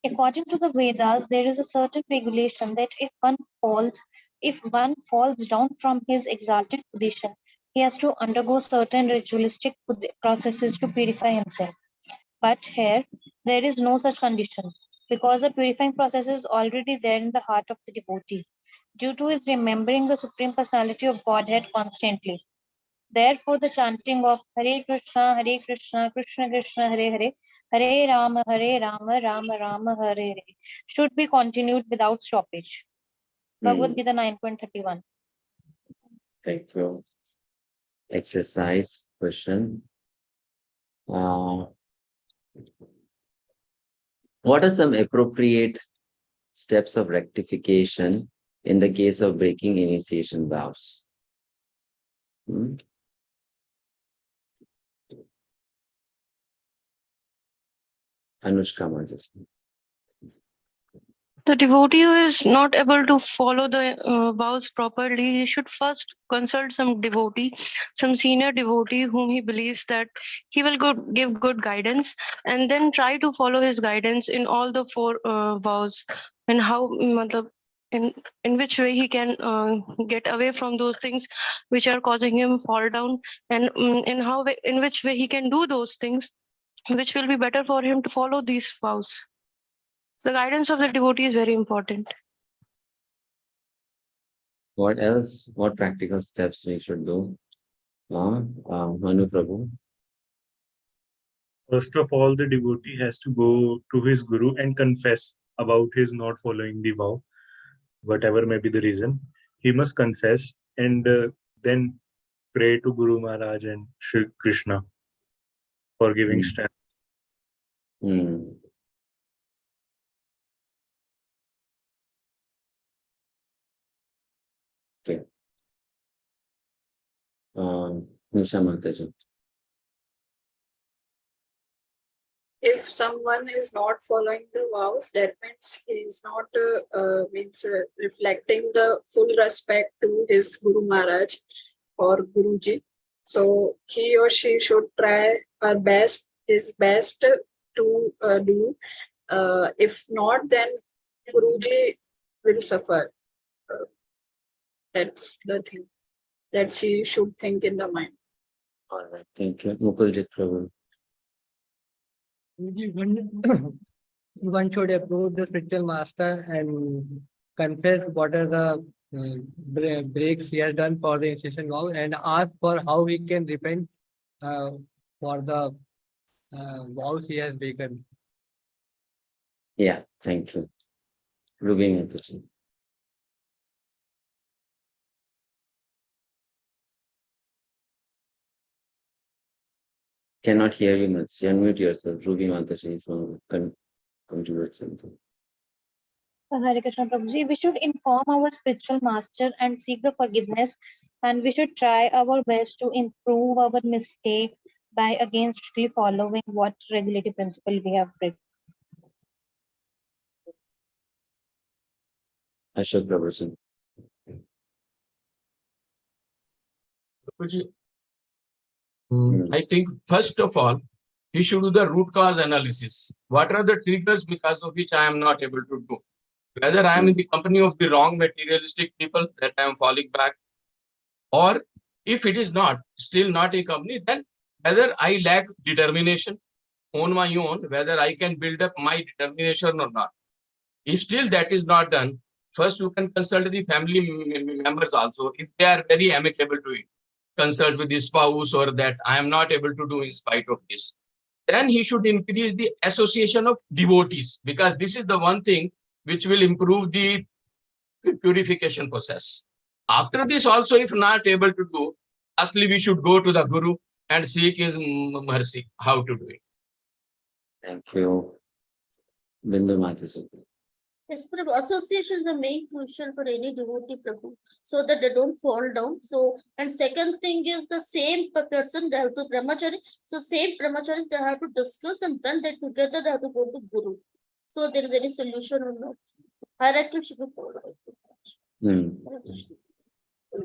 According to the Vedas, there is a certain regulation that if one falls down from his exalted position, he has to undergo certain ritualistic processes to purify himself. But here, there is no such condition, because the purifying process is already there in the heart of the devotee, due to his remembering the Supreme Personality of Godhead constantly. Therefore, the chanting of Hare Krishna, Krishna Krishna, Hare Hare, Hare Rama, Rama Rama, Hare Hare should be continued without stoppage. Bhagavad Gita 9.31. Thank you. Exercise question. What are some appropriate steps of rectification in the case of breaking initiation vows? Anushka Majas. The devotee who is not able to follow the vows properly, he should first consult some devotee, some senior devotee whom he believes that he will give good guidance, and then try to follow his guidance in all the 4 vows, and how in which way he can get away from those things which are causing him fall down, and in which way he can do those things which will be better for him to follow these vows. The guidance of the devotee is very important. What else? What practical steps we should do? Manu Prabhu. First of all, the devotee has to go to his guru and confess about his not following the vow, whatever may be the reason. He must confess and then pray to Guru Maharaj and Shri Krishna for giving strength. Okay. Nisha Mataji. If someone is not following the vows, that means he is not reflecting the full respect to his Guru Maharaj or Guruji. So he or she should try his best to do. If not, then Guruji will suffer. That's the thing that she should think in the mind. All right, thank you. Mukuljit Prabhu. One should approach the spiritual master and confess what are the breaks he has done for the initiation vow, and ask for how he can repent for the vows he has taken. Yeah, thank you. Ruby Mataji. Cannot hear you much. Unmute yourself. Ruby Mataji from contribute something. Harekrishna Prabhuji, we should inform our spiritual master and seek the forgiveness, and we should try our best to improve our mistake by again strictly following what regulative principle we have read. Ashok Prabhuji. I think first of all, he should do the root cause analysis. What are the triggers because of which I am not able to do? Whether I am in the company of the wrong materialistic people that I am falling back, or if it is not, still not a company, then whether I lack determination on my own, whether I can build up my determination or not. If still that is not done, first you can consult the family members also, if they are very amicable to it. Consult with his spouse, or that I am not able to do in spite of this. Then he should increase the association of devotees, because this is the one thing which will improve the purification process. After this also, if not able to do, lastly we should go to the Guru and seek his mercy, how to do it. Thank you. Bindu Mataji. Yes, Prabhu, association is the main crucial for any devotee, Prabhu, so that they don't fall down. So, and second thing is the same person, they have to brahmachari. So, same brahmacharis they have to discuss, and then they together they have to go to Guru. So, there is any solution or not. Hierarchy should be followed.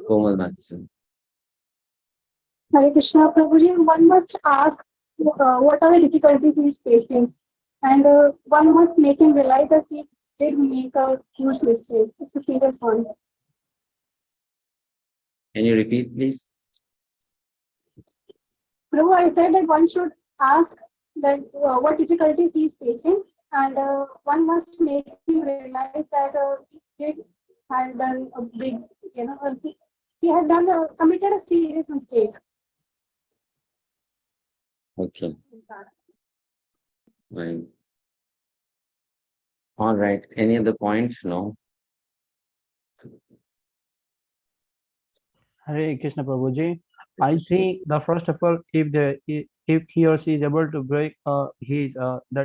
Komal Matheson. Hare Krishna, Prabhuji, one must ask what are the difficulties he is facing, and one must make him realize that he did make a huge mistake. It's a serious one. Can you repeat, please? Prabhu, I said that one should ask that what difficulties he is facing, and one must make him realize that he had done a big, he had done committed a serious mistake. Okay. Right. All right. Any other point? No. Hare Krishna Prabhuji. I think the first of all, if he or she is able to break the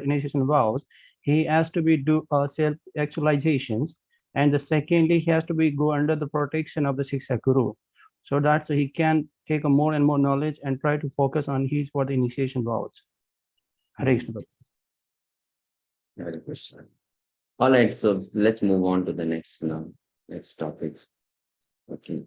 initiation vows, he has to be do self actualizations, and the secondly he has to be go under the protection of the Shiksha Guru, so that he can take a more and more knowledge and try to focus on his for the initiation vows. Hare Krishna Prabhuji. Hare Krishna. All right. So let's move on to the next topic. Okay.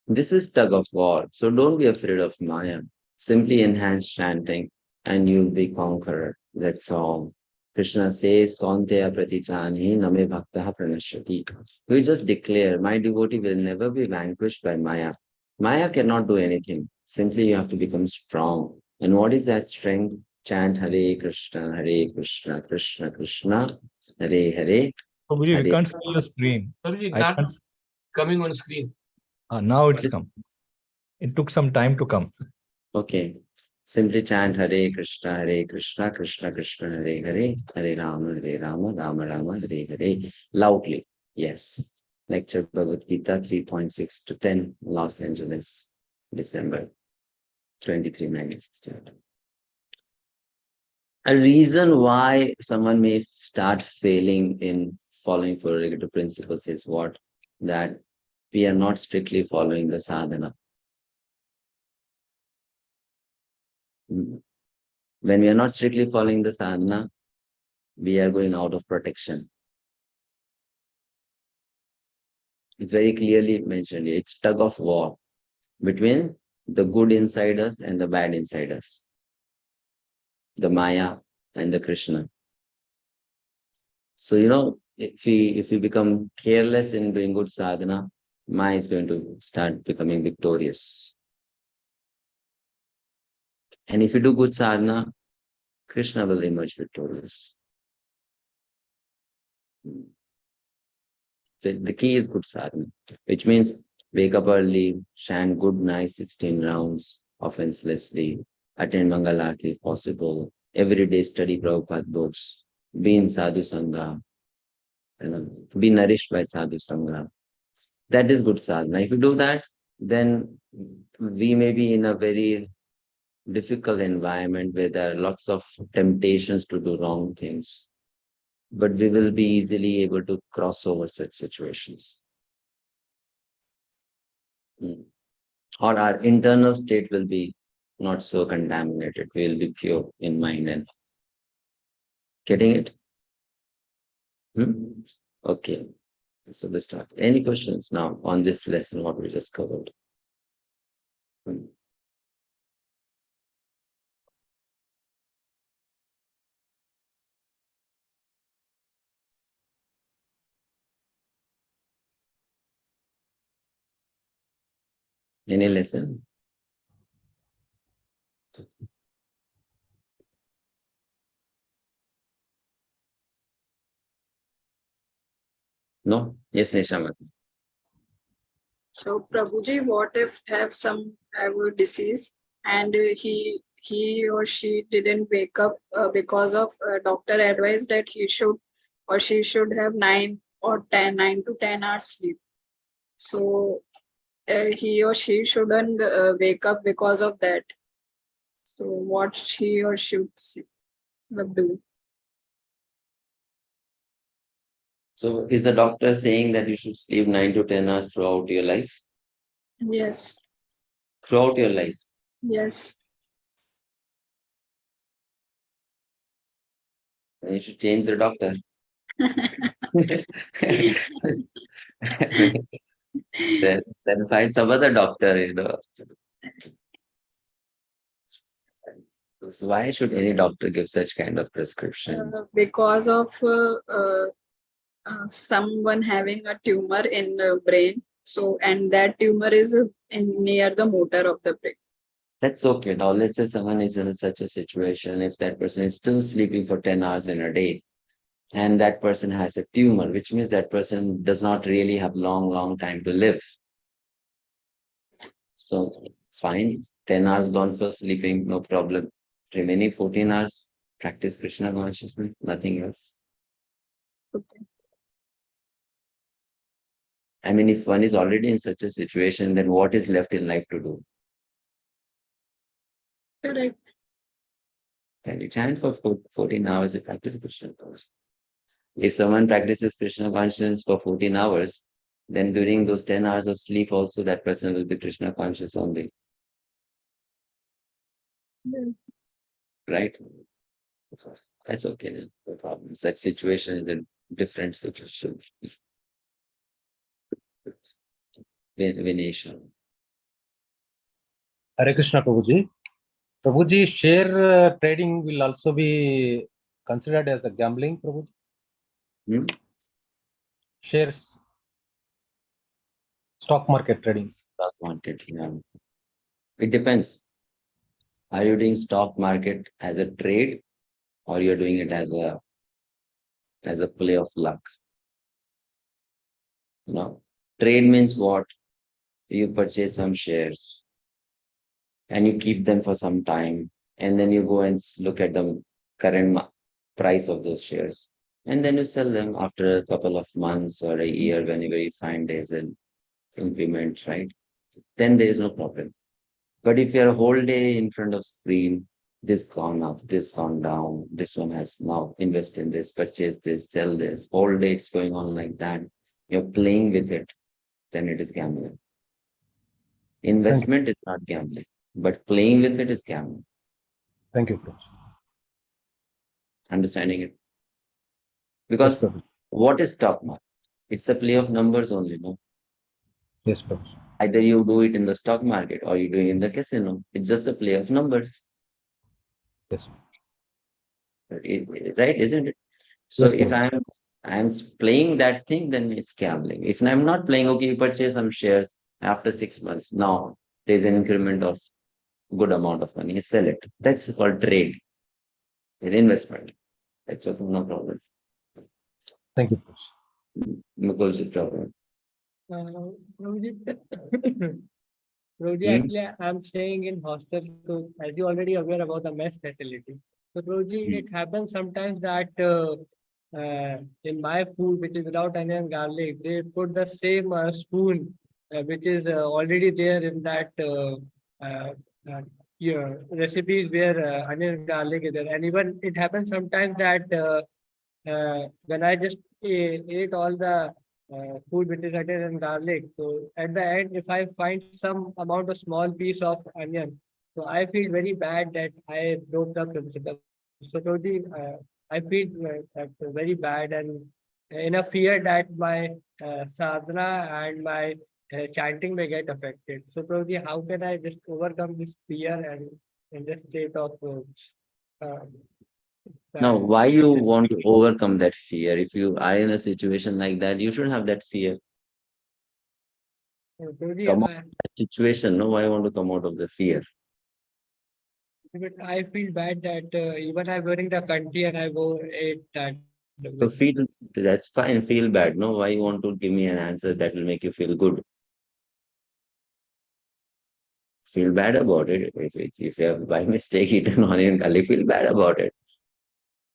This is tug of war, so don't be afraid of Maya. Simply enhance chanting and you'll be conqueror. That's all. Krishna says, Kaunteya pratichanhi name bhaktaha pranashyati. We just declare, my devotee will never be vanquished by Maya. Maya cannot do anything. Simply you have to become strong. And what is that strength? Chant Hare Krishna, Krishna Krishna, Hare Hare. Prabhuji, we can't see your screen. Prabhuji, I not can't. coming on screen. Now it's come. It took some time to come. Okay. Simply chant Hare Krishna, Krishna Krishna, Hare Hare, Hare Rama, Rama Rama, Hare Hare. Loudly. Yes. Lecture Bhagavad Gita 3.6 to 10, Los Angeles, December 23, 1968. A reason why someone may start failing in following four regulative principles is what? That we are not strictly following the sadhana. When we are not strictly following the sadhana, we are going out of protection. It's very clearly mentioned here. It's tug of war between the good inside us and the bad inside us. The Maya and the Krishna. So, if we become careless in doing good sadhana, Maya is going to start becoming victorious. And if you do good sadhana, Krishna will emerge victorious. So the key is good sadhana, which means wake up early, chant good, nice 16 rounds, offenselessly, attend Mangal Aarti if possible, every day study Prabhupada books, be in Sadhu Sangha, be nourished by Sadhu Sangha. That is good sadhana. If you do that, then we may be in a very difficult environment where there are lots of temptations to do wrong things, but we will be easily able to cross over such situations. Or our internal state will be not so contaminated. We will be pure in mind and getting it? Okay. So let's start. Any questions now on this lesson, what we just covered? Any lesson? No? Yes, Nishamati. So Prabhuji, what if have a disease and he or she didn't wake up because of doctor advice that he should or she should have 9 to 10 hours sleep. So he or she shouldn't wake up because of that. So what he or she should do? So is the doctor saying that you should sleep 9 to 10 hours throughout your life? Yes. Throughout your life? Yes. Then you should change the doctor. then find some other doctor. So why should any doctor give such kind of prescription? Because of someone having a tumor in the brain. So, and that tumor is near the motor of the brain. That's okay. Now, let's say someone is in such a situation, if that person is still sleeping for 10 hours in a day, and that person has a tumor, which means that person does not really have long time to live. So, fine, 10 hours gone for sleeping, no problem. Remaining 14 hours, practice Krishna consciousness, nothing else. Okay. I mean, if one is already in such a situation, then what is left in life to do? Correct. Can you chant for 14 hours to practice Krishna consciousness? If someone practices Krishna consciousness for 14 hours, then during those 10 hours of sleep also that person will be Krishna conscious only. Yeah. Right? That's okay. No problem. Such situation is a different situation. Vination. Hare Krishna, Prabhuji. Prabhuji, share trading will also be considered as a gambling, Prabhuji? Shares, stock market trading. Stock market, yeah. It depends. Are you doing stock market as a trade, or you're doing it as a play of luck? Trade means what? You purchase some shares and you keep them for some time, and then you go and look at the current price of those shares, and then you sell them after a couple of months or a year, whenever you find there's an increment, right? Then there is no problem. But if you're a whole day in front of screen, this gone up, this gone down, this one has now invest in this, purchase this, sell this, whole day it's going on like that, you're playing with it, then it is gambling. Investment is not gambling, but playing with it is gambling. Thank you, Prabhuji. Understanding it? Because what is stock market? It's a play of numbers only, no? Yes, Prabhuji. Either you do it in the stock market or you do it in the casino. It's just a play of numbers. Yes. Right, isn't it? So Yes, if Prabhuji. I'm playing that thing, then it's gambling. If I'm not playing, okay, you purchase some shares after 6 months. Now there's an increment of good amount of money, you sell it. That's called trade. An investment. That's okay, no problem. Thank you, Mukul's problem. Prabhuji, actually, I'm staying in hostel, so as you already aware about the mess facility. So, Prabhuji, it happens sometimes that in my food, which is without onion and garlic, they put the same spoon, which is already there in that recipes where onion and garlic is there. And even it happens sometimes that when I just ate all the food which is onion and garlic. So at the end, if I find some amount of small piece of onion, so I feel very bad that I broke the principle. So totally, I feel that very bad and in a fear that my sadhana and my chanting may get affected. So Prabhuji, how can I just overcome this fear and in this state of Now, why you want to overcome that fear? If you are in a situation like that, you should have that fear. Come out of that situation, no? Why you want to come out of the fear? But I feel bad that even I'm wearing the country and I go ate that. So that's fine, feel bad. No, why you want to give me an answer that will make you feel good? Feel bad about it. If you have by mistake eaten onion garlic, feel bad about it.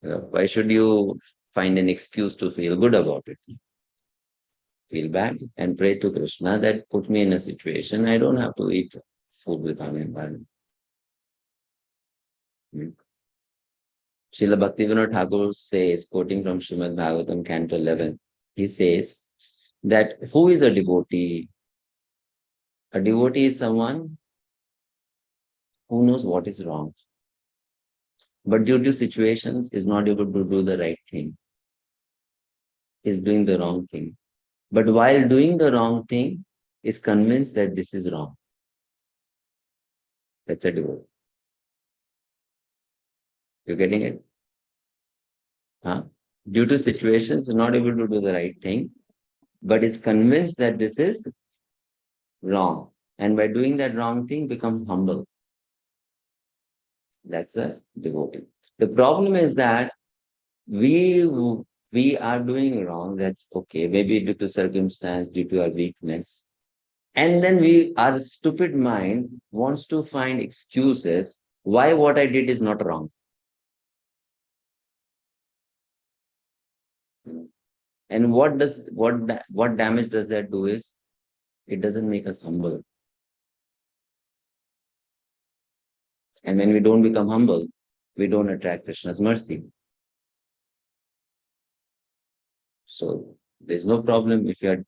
Why should you find an excuse to feel good about it? Feel bad and pray to Krishna that put me in a situation I don't have to eat food with onion garlic. Srila Bhaktivinoda Thakur says, quoting from Srimad Bhagavatam, Canto 11, He says that who is a devotee? A devotee is someone who knows what is wrong, but due to situations is not able to do the right thing, is doing the wrong thing. But while doing the wrong thing, is convinced that this is wrong. That's a devotee. You getting it? Huh? Due to situations, is not able to do the right thing, but is convinced that this is wrong. And by doing that wrong thing, becomes humble. That's a devotee. The problem is that we are doing wrong. That's okay. Maybe due to circumstance, due to our weakness. And then our stupid mind wants to find excuses why what I did is not wrong. And what damage does that do is, it doesn't make us humble. And when we don't become humble, we don't attract Krishna's mercy. So there's no problem if you have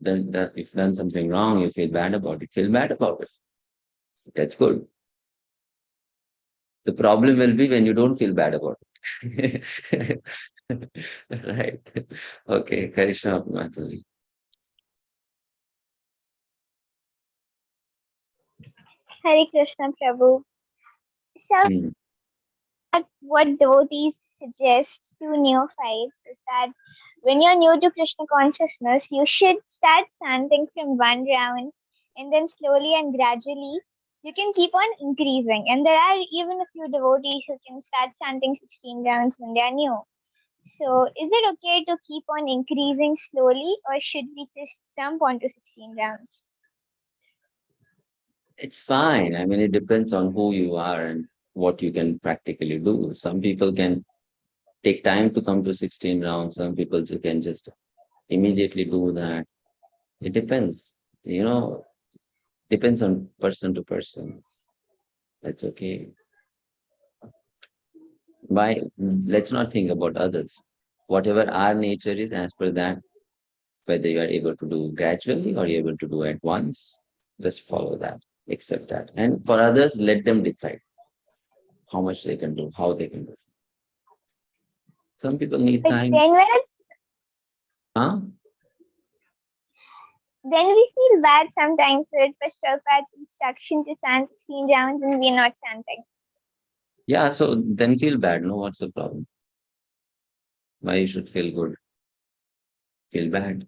done something wrong, you feel bad about it, feel bad about it. That's good. The problem will be when you don't feel bad about it. Right? Okay, Harekrishna Mataji. Hare Krishna Prabhu. So, what devotees suggest to neophytes is that when you're new to Krishna consciousness, you should start chanting from one round, and then slowly and gradually you can keep on increasing. And there are even a few devotees who can start chanting 16 rounds when they are new. So, is it okay to keep on increasing slowly, or should we just jump onto 16 rounds? It's fine. I mean, it depends on who you are and what you can practically do. Some people can take time to come to 16 rounds. Some people can just immediately do that. It depends. Depends on person to person. That's okay. Let's not think about others. Whatever our nature is, as per that, whether you are able to do gradually or you're able to do at once, just follow that, accept that. And for others, let them decide how much they can do, how they can do. Some people need But time. then when it's Huh? Then we feel bad sometimes with Prabhupada's instruction to chant 16 rounds and we're not chanting. Yeah, so then feel bad. No, what's the problem? Why you should feel good? Feel bad.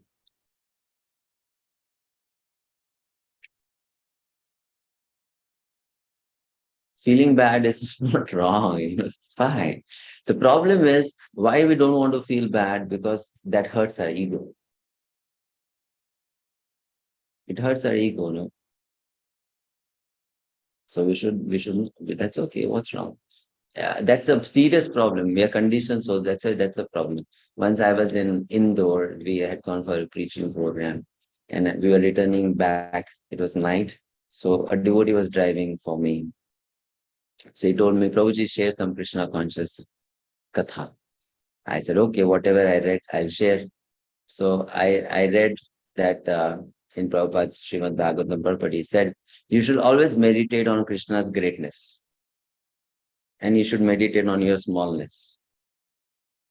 Feeling bad is not wrong. It's fine. The problem is why we don't want to feel bad, because that hurts our ego. It hurts our ego, no? So we should, that's okay. What's wrong? That's a serious problem. We are conditioned, so that's a problem. Once I was in Indore, we had gone for a preaching program, and we were returning back. It was night, so a devotee was driving for me. So he told me, Prabhuji, share some Krishna conscious katha. I said, okay, whatever I read, I'll share. So I read that in Prabhupada's Srimad Bhagavatam Purport, he said, you should always meditate on Krishna's greatness. And you should meditate on your smallness.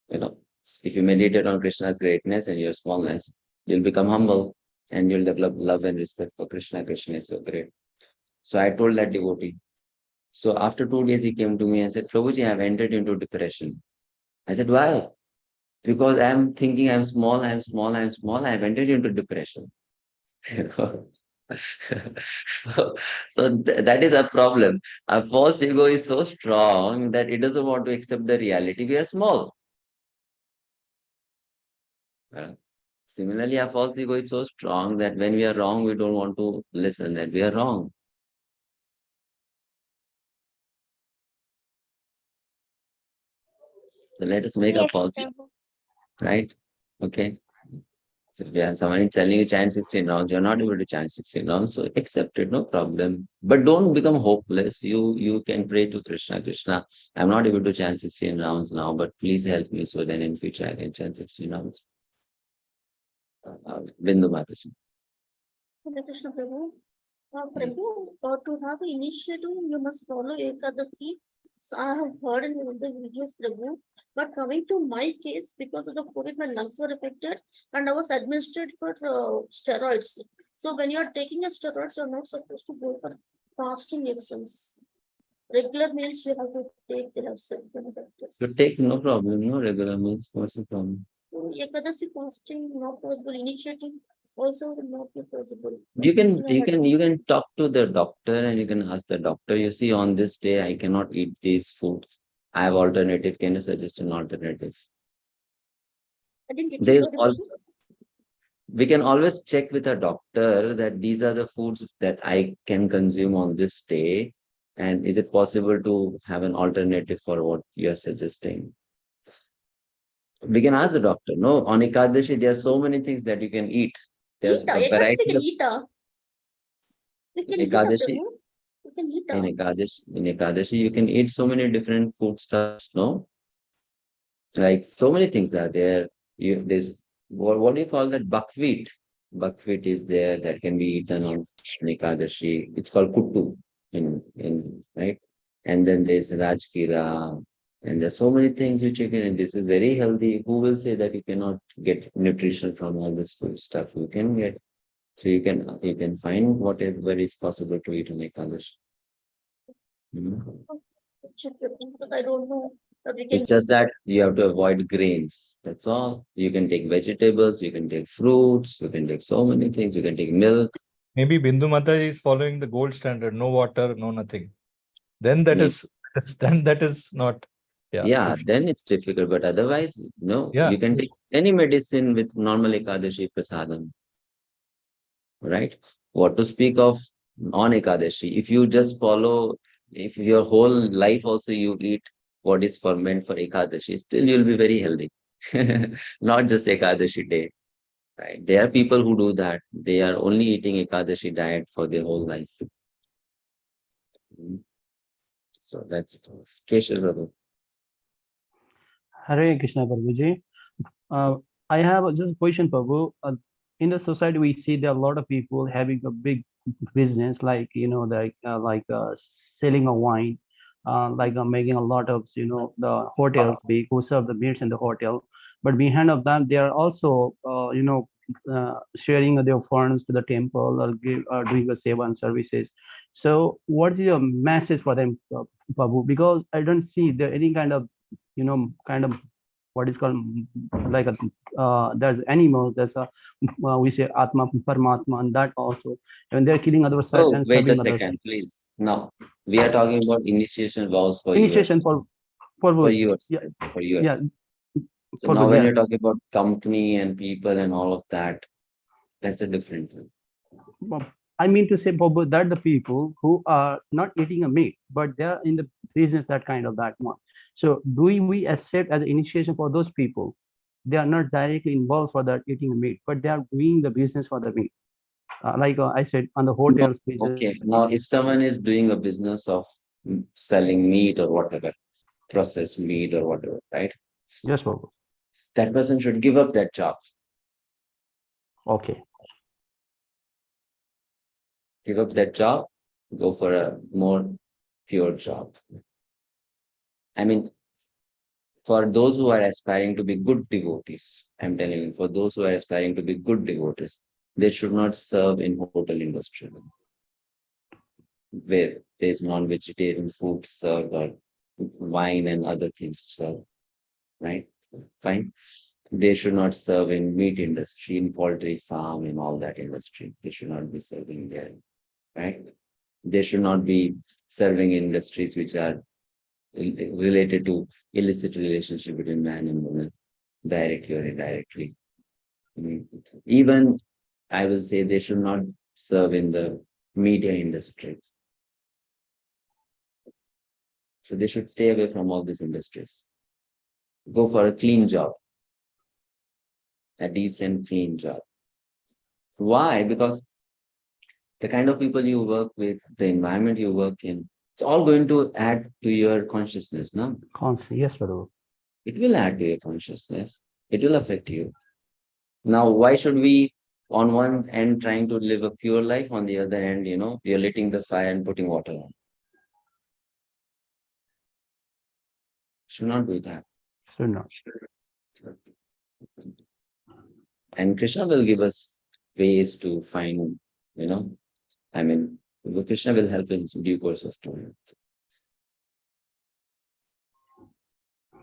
If you meditate on Krishna's greatness and your smallness, you'll become humble and you'll develop love and respect for Krishna. Krishna is so great. So I told that devotee. So after 2 days, he came to me and said, Prabhuji, I've entered into depression. I said, why? Because I'm thinking I'm small. I've entered into depression. That is a problem. Our false ego is so strong that it doesn't want to accept the reality. We are small. Similarly, our false ego is so strong that when we are wrong, we don't want to listen that we are wrong. So let us make a false ego. Right? Okay. So if someone is telling you chant 16 rounds, you're not able to chant 16 rounds, so accept it, no problem. But don't become hopeless. You can pray to Krishna. Krishna, I'm not able to chant 16 rounds now, but please help me so then in future I can chant 16 rounds. Bindu Mataji. Hare Krishna Prabhu. Prabhu, to have an initiative, you must follow Ekadasi. So I have heard in one of the videos, Prabhu. But coming to my case, because of the COVID, my lungs were affected and I was administered for steroids. So when you are taking a steroids, you are not supposed to go for fasting exams. Regular meals you have to take, they have said from the doctors. You take no problem, no regular means. What's the problem? Ekadasi fasting not possible. Initiative also will not be possible. You can talk to the doctor and you can ask the doctor, you see, on this day I cannot eat these foods. I have alternative. Can you suggest an alternative? I didn't get They you. also, we can always check with a doctor that these are the foods that I can consume on this day. And is it possible to have an alternative for what you're suggesting? We can ask the doctor. No, on Ekadashi, there are so many things that you can eat. There's a variety of We can Ekadashi. We can eat In Ekadashi, you can eat so many different foodstuffs, no? Like so many things are there. There's what do you call that? Buckwheat. Buckwheat is there that can be eaten on Ekadashi. It's called kuttu in right. And then there's Rajkira. And there's so many things which you can, and this is very healthy. Who will say that you cannot get nutrition from all this food stuff? You can get. So you can find whatever is possible to eat on Ekadashi. Because I don't know. It's just that you have to avoid grains. That's all. You can take vegetables, you can take fruits, you can take so many things, you can take milk. Maybe Bindu Mataji is following the gold standard, no water, no nothing. Then that is not. Yeah, then it's difficult, but otherwise, no. Yeah. You can take any medicine with normal Ekadashi prasadam. Right? What to speak of on Ekadashi? If you just follow, if your whole life also you eat what is meant for Ekadashi, still you'll be very healthy. Not just Ekadashi day. Right? There are people who do that. They are only eating Ekadashi diet for their whole life. So that's it. Keshav Prabhu. Hare Krishna Prabhuji. I have just a question, Prabhu. In the society, we see there are a lot of people having a big business, like selling a wine, making a lot of the hotels big who serve the meals in the hotel. But behind of them, they are also sharing their funds to the temple or doing the seva and services. So, what is your message for them, Prabhu? Because I don't see there any kind of what is called like there's animals, there's a we say atma paramatma, and that also, and they're killing others and Wait a serving others. second, please. Now we are talking about initiation vows for Initiation yours. for yours. Yeah. For yours. Yeah. So now when you're talking about company and people and all of that, that's a different thing. I mean to say, Prabhu, that the people who are not eating a meat, but they're in the business that one. So do we accept as an initiation for those people? They are not directly involved for that eating a meat, but they are doing the business for the meat. I said on the hotels. Okay. Now, if someone is doing a business of selling meat or whatever, processed meat or whatever, right? Yes, Prabhu. That person should give up that job. Okay. Give up that job, go for a more pure job. I mean, for those who are aspiring to be good devotees, I'm telling you, for those who are aspiring to be good devotees, they should not serve in hotel industry where there's non-vegetarian food served or wine and other things served, right? Fine. They should not serve in meat industry, in poultry farm, in all that industry. They should not be serving there, right? They should not be serving in industries which are related to illicit relationship between man and woman, directly or indirectly. Even I will say they should not serve in the media industry. So they should stay away from all these industries. Go for a clean job, a decent, clean job. Why? Because the kind of people you work with, the environment you work in, it's all going to add to your consciousness, no? Yes, Prabhu. It will add to your consciousness. It will affect you. Now, why should we, on one end, trying to live a pure life, on the other end, you're lighting the fire and putting water on? Should not do that. Should not. And Krishna will give us ways to find, Krishna will help in due course of time.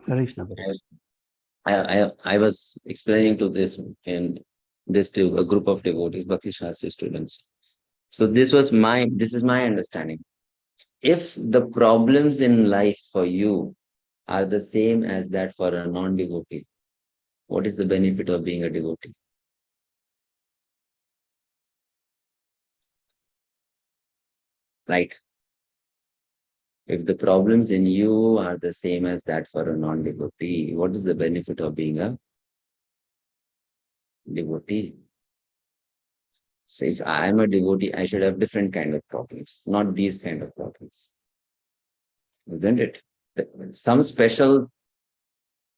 Harekrishna. I was explaining to this to a group of devotees, Bhakti Shastri students. So this is my understanding. If the problems in life for you are the same as that for a non-devotee, what is the benefit of being a devotee? Right? If the problems in you are the same as that for a non-devotee, what is the benefit of being a devotee? So if I am a devotee, I should have different kind of problems, not these kind of problems. Isn't it? Some special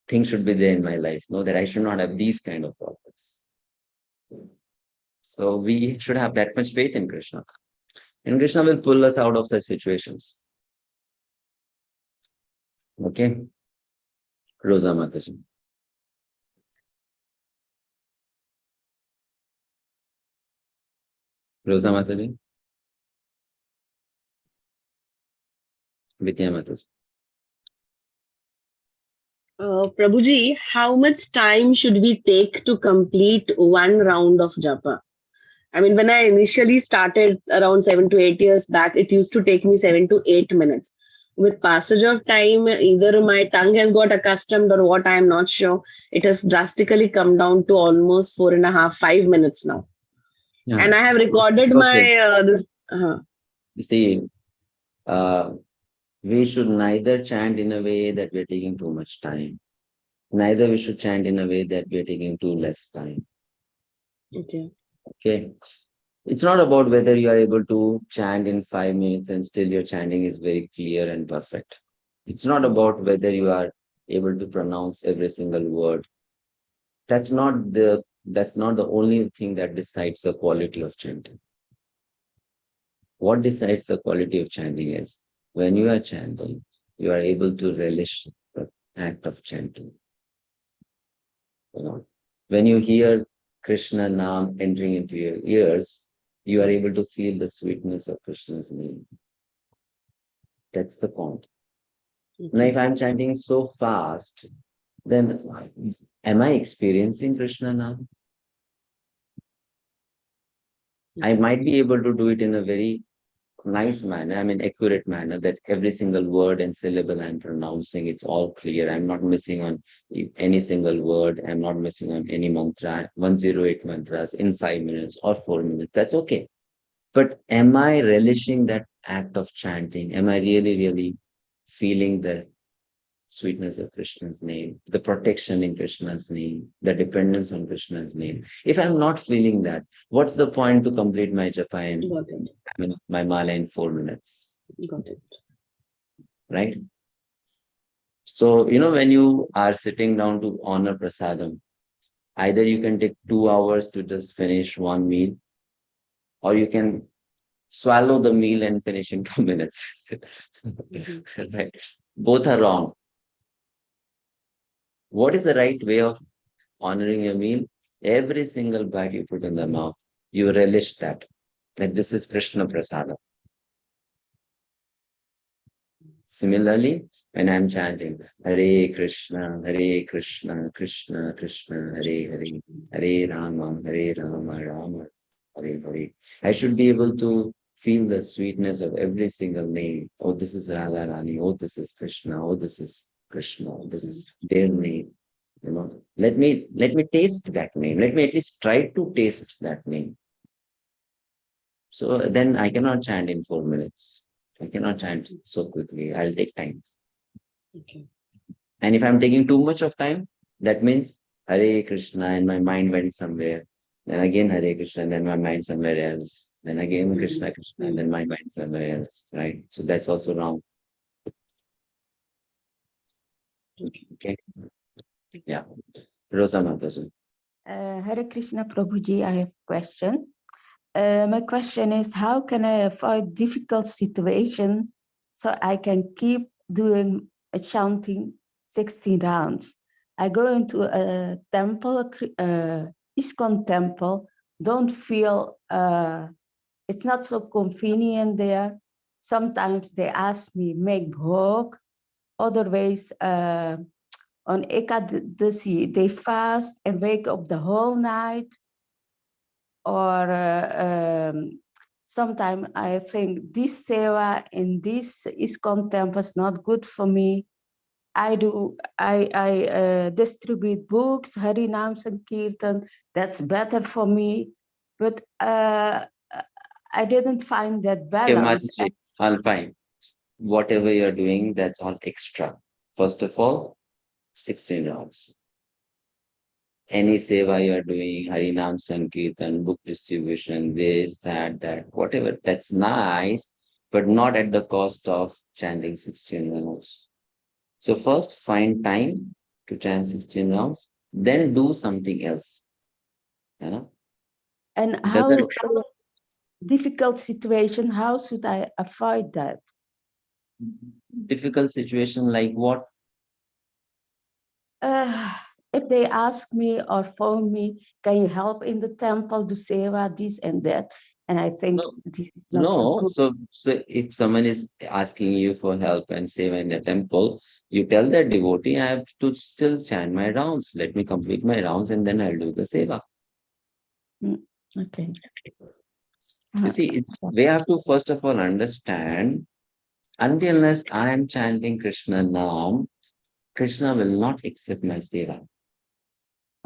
thing should be there in my life, that I should not have these kind of problems. So we should have that much faith in Krishna. And Krishna will pull us out of such situations. Okay? Rosa Mataji. Rosa Mataji. Vidya Mataji. Prabhuji, how much time should we take to complete one round of japa? I mean, when I initially started around 7 to 8 years back, it used to take me 7 to 8 minutes. With passage of time, either my tongue has got accustomed or what, I am not sure. It has drastically come down to almost 4.5, 5 minutes now. Yeah. And I have recorded my this. You see, we should neither chant in a way that we're taking too much time. Neither we should chant in a way that we're taking too less time. Okay. Okay. It's not about whether you are able to chant in 5 minutes and still your chanting is very clear and perfect. It's not about whether you are able to pronounce every single word. That's not the only thing that decides the quality of chanting. What decides the quality of chanting is when you are chanting, you are able to relish the act of chanting. When you hear Krishna Nam entering into your ears, you are able to feel the sweetness of Krishna's name. That's the point. Now, if I'm chanting so fast, then am I experiencing Krishna Nam? I might be able to do it in a very nice manner, accurate manner, that every single word and syllable I'm pronouncing, it's all clear. I'm not missing on any single word. I'm not missing on any mantra, 108 mantras in 5 minutes or 4 minutes. That's okay. But am I relishing that act of chanting? Am I really, really feeling the sweetness of Krishna's name, the protection in Krishna's name, the dependence on Krishna's name? If I'm not feeling that, what's the point to complete my japa and my mala in 4 minutes? Got it. Right? So, when you are sitting down to honor prasadam, either you can take 2 hours to just finish one meal, or you can swallow the meal and finish in 2 minutes. Right? Both are wrong. What is the right way of honoring your meal? Every single bite you put in the mouth, you relish that this is Krishna Prasada. Similarly, when I'm chanting Hare Krishna, Krishna Krishna, Hare Hare, Hare Rama, Rama Hare Hare, I should be able to feel the sweetness of every single name. Oh, this is Radha Rani. Oh, this is Krishna. Oh, this is Krishna. This is their name. Let me taste that name. Let me at least try to taste that name. So then I cannot chant in 4 minutes. I cannot chant so quickly. I'll take time. Okay. And if I'm taking too much of time, that means Hare Krishna and my mind went somewhere. Then again Hare Krishna and then my mind somewhere else. Then again Krishna Krishna and then my mind somewhere else. Right? So that's also wrong. Okay. Yeah. Rosa Mataji. Hare Krishna Prabhuji, I have a question. My question is, how can I avoid difficult situation so I can keep doing chanting 16 rounds? I go into a temple, ISKCON temple, don't feel it's not so convenient there. Sometimes they ask me make bhog, other ways on Ekadasi they fast and wake up the whole night. Or sometimes I think this seva in this ISKCON temple is not good for me. I distribute books, Harinam Sankirtan, that's better for me. But I didn't find that balance. Mataji, I'll find. Whatever you're doing, that's all extra. First of all, 16 rounds. Any seva you're doing, Harinam Sankirtan, book distribution, this, that, whatever, that's nice, but not at the cost of chanting 16 rounds. So first find time to chant 16 rounds, then do something else. You know? And how difficult situation, how should I avoid that? Difficult situation like what? If they ask me or phone me, can you help in the temple do seva, this and that? And I think this is not so good. So if someone is asking you for help and seva in the temple, you tell that devotee, I have to still chant my rounds. Let me complete my rounds and then I'll do the seva. Okay. You see, we have to first of all understand, until unless I am chanting Krishna Naam, Krishna will not accept my seva.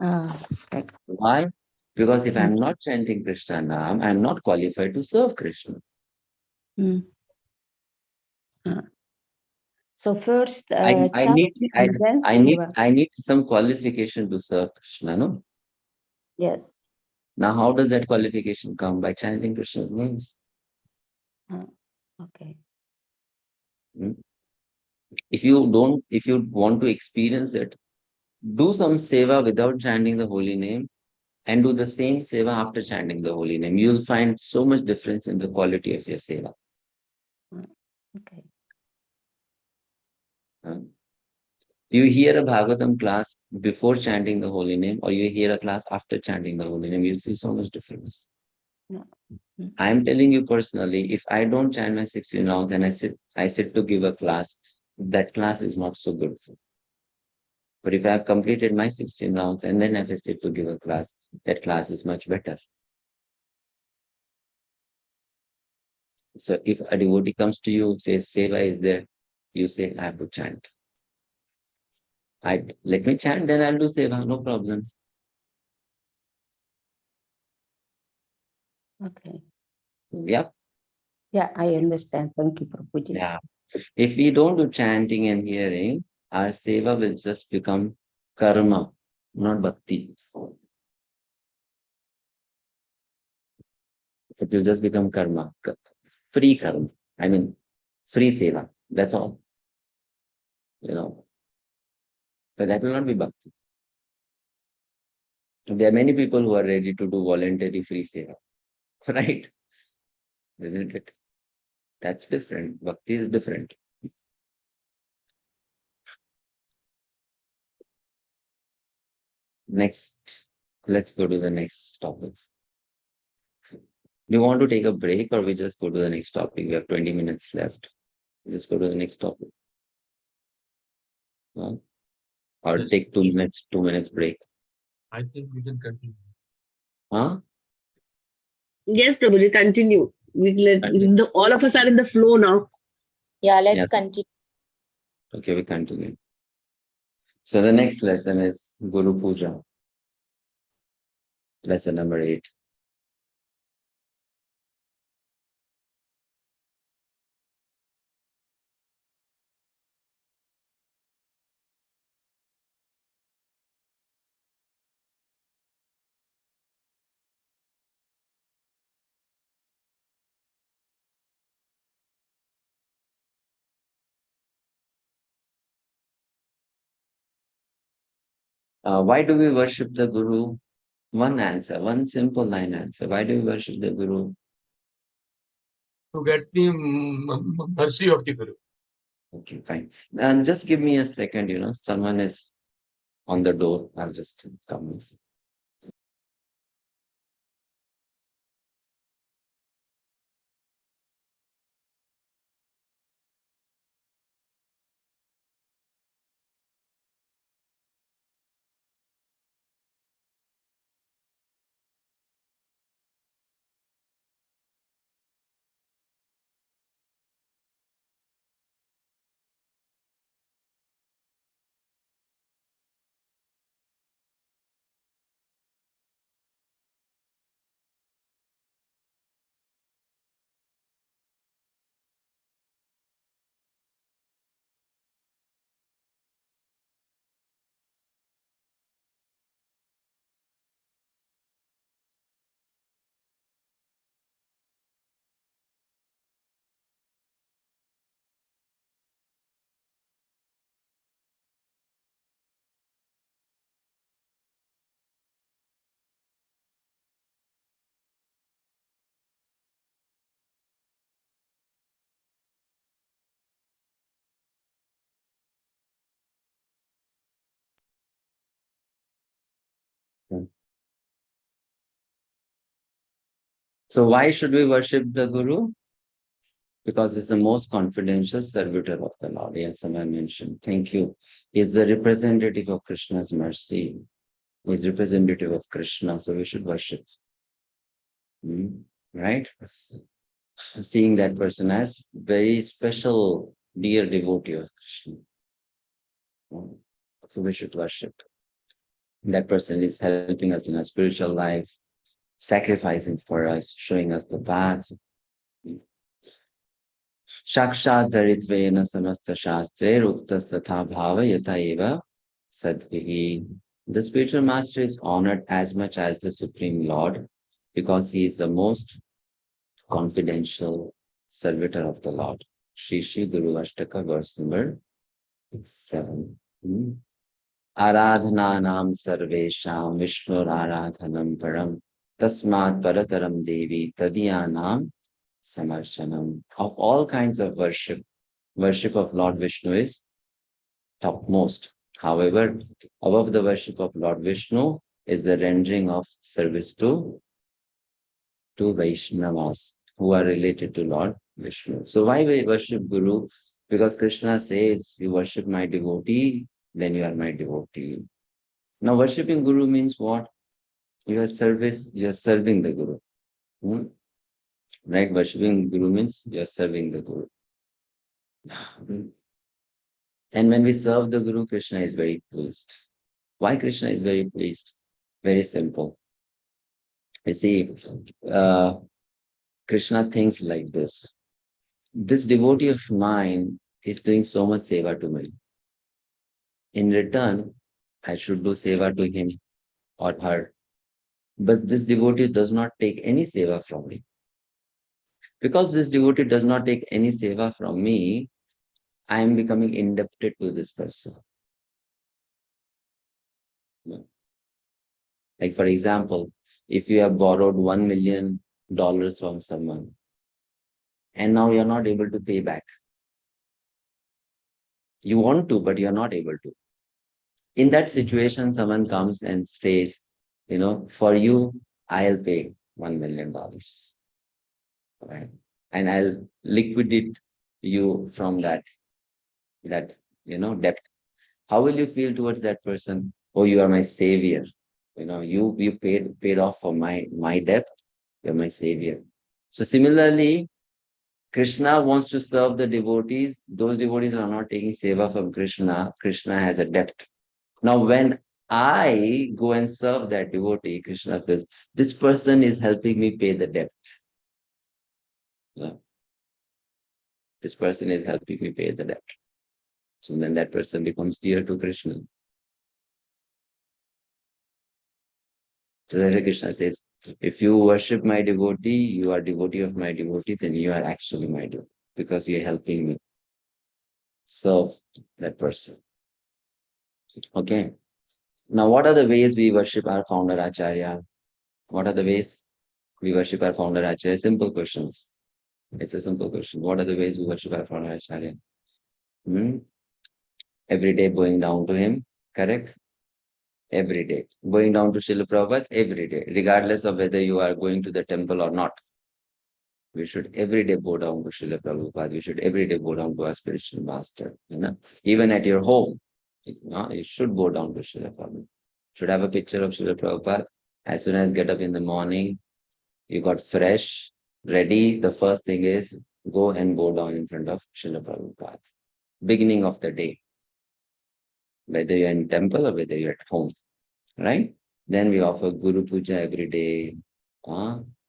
Okay. Why? Because if I'm not chanting Krishna Naam, I'm not qualified to serve Krishna. So first, I need some qualification to serve Krishna, no? Yes. Now, how does that qualification come? By chanting Krishna's names. Okay. If you want to experience it, do some seva without chanting the holy name and do the same seva after chanting the holy name. You'll find so much difference in the quality of your seva. Okay. You hear a Bhagavatam class before chanting the holy name, or you hear a class after chanting the holy name, you'll see so much difference. I'm telling you personally, if I don't chant my 16 rounds and I sit to give a class, that class is not so good. But if I have completed my 16 rounds and then if I sit to give a class, that class is much better. So if a devotee comes to you, says, seva is there, you say, I have to chant. Let me chant, then I'll do seva, no problem. Okay. Yeah. Yeah, I understand. Thank you, Prabhuji. Yeah. If we don't do chanting and hearing, our seva will just become karma, not bhakti. It will just become karma, free karma. I mean, free seva. That's all. You know. But that will not be bhakti. There are many people who are ready to do voluntary free seva. Right? Isn't it? That's different. Bhakti is different. Next, let's go to the next topic. Do you want to take a break or we just go to the next topic? We have 20 minutes left. Just go to the next topic. Or Yes, take 2 minutes break. I think we can continue. Huh? Yes, Prabhuji, continue. All of us are in the flow now. Yeah, let's Yes. continue. Okay, we continue. So the next lesson is Guru Puja. Lesson number 8. Why do we worship the Guru? One answer, one simple line answer. Why do you worship the Guru? To get the mercy of the Guru. Okay, fine. And just give me a second, someone is on the door. I'll just come. So why should we worship the Guru? Because it's the most confidential servitor of the Lord. Yes, someone mentioned. Thank you. He's the representative of Krishna's mercy. He's representative of Krishna, so we should worship. Right? Seeing that person as very special, dear devotee of Krishna. So we should worship. That person is helping us in our spiritual life, sacrificing for us, showing us the path. Shakshat Dharitvena Samasta Shastre Ruktas Tatha Bhava Yata Eva Sadvihi. The spiritual master is honored as much as the Supreme Lord because he is the most confidential servitor of the Lord. Shri Shri Guru Ashtaka, verse number 7. Aradhananam sarvesham Vishnur Aradhanam param tasmat parataram devi tadiyanam samarchanam. Of all kinds of worship, worship of Lord Vishnu is topmost. However, above the worship of Lord Vishnu is the rendering of service to Vaishnavas who are related to Lord Vishnu. So why we worship Guru? Because Krishna says, you worship my devotee, then you are my devotee. Now worshipping Guru means what? You are serving the Guru. Right? Worshipping Guru means you are serving the Guru. And when we serve the Guru, Krishna is very pleased. Why Krishna is very pleased? Very simple. You see, Krishna thinks like this. This devotee of mine is doing so much seva to me. In return, I should do seva to him or her. But this devotee does not take any seva from me. Because this devotee does not take any seva from me, I am becoming indebted to this person. Like for example, if you have borrowed $1 million from someone, and now you're not able to pay back. You want to, but you're not able to. In that situation, someone comes and says, for you, I'll pay $1 million. Right? And I'll liquidate you from that debt. How will you feel towards that person? Oh, you are my savior. You paid off for my debt. You're my savior. So similarly, Krishna wants to serve the devotees. Those devotees are not taking seva from Krishna. Krishna has a debt. Now, when I go and serve that devotee, Krishna says, this person is helping me pay the debt. This person is helping me pay the debt. So then that person becomes dear to Krishna. So Hare Krishna says, if you worship my devotee, you are devotee of my devotee, then you are actually my devotee because you're helping me serve that person. Okay. Now, what are the ways we worship our founder Acharya? What are the ways we worship our founder Acharya? Simple questions. It's a simple question. What are the ways we worship our founder Acharya? Every day going down to him, correct? Every day. Going down to Srila Prabhupada every day, regardless of whether you are going to the temple or not. We should every day bow down to Srila Prabhupada. We should every day bow down to our spiritual master. Even at your home, you should bow down to Srila Prabhupada. Should have a picture of Srila Prabhupada. As soon as get up in the morning, you got fresh, ready. The first thing is go and bow down in front of Srila Prabhupada. Beginning of the day. Whether you're in temple or whether you're at home. Right? Then we offer Guru Puja every day.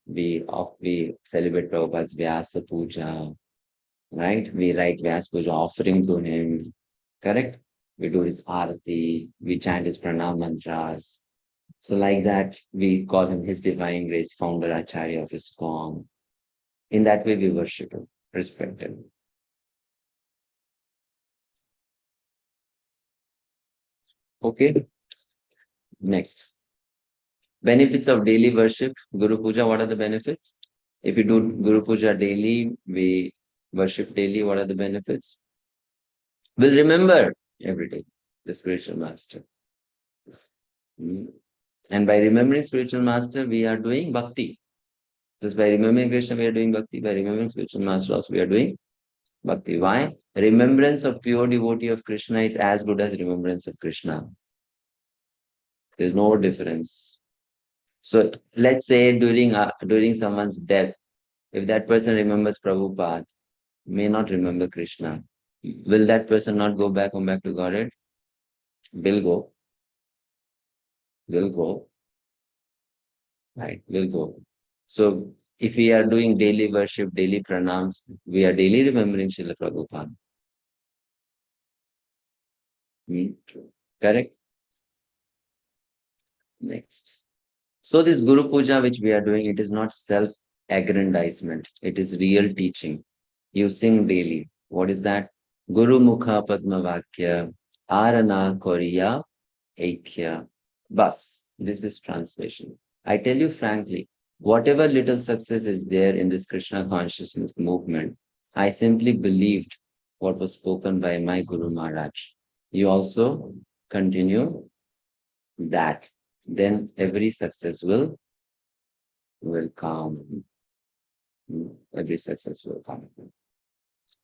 We celebrate Prabhupada's Vyasa Puja. Right? We write Vyasa Puja offering to him. Correct? We do his Arati. We chant his Pranam mantras. So like that, we call him His Divine Grace, founder Acharya of ISKCON. In that way, we worship him, respect him. Okay? Next. Benefits of daily worship, Guru Puja, what are the benefits? If you do Guru Puja daily, we worship daily, what are the benefits? We'll remember every day the spiritual master. And by remembering spiritual master, we are doing bhakti. Just by remembering Krishna, we are doing bhakti. By remembering spiritual master also, we are doing bhakti. Why? Remembrance of pure devotee of Krishna is as good as remembrance of Krishna. There's no difference. So let's say during someone's death, if that person remembers Prabhupada, may not remember Krishna, will that person not go back to Godhead? Will go. Will go. Right, will go. So if we are doing daily worship, daily pranams, we are daily remembering Srila Prabhupada. Correct? Next. So this Guru Puja which we are doing, it is not self-aggrandizement. It is real teaching. You sing daily. What is that? Guru Mukha Padma Vakya Arana Koriya Aikya. Bas. This is translation. I tell you frankly, whatever little success is there in this Krishna consciousness movement, I simply believed what was spoken by my Guru Maharaj. You also continue that. Then every success will come. Every success will come.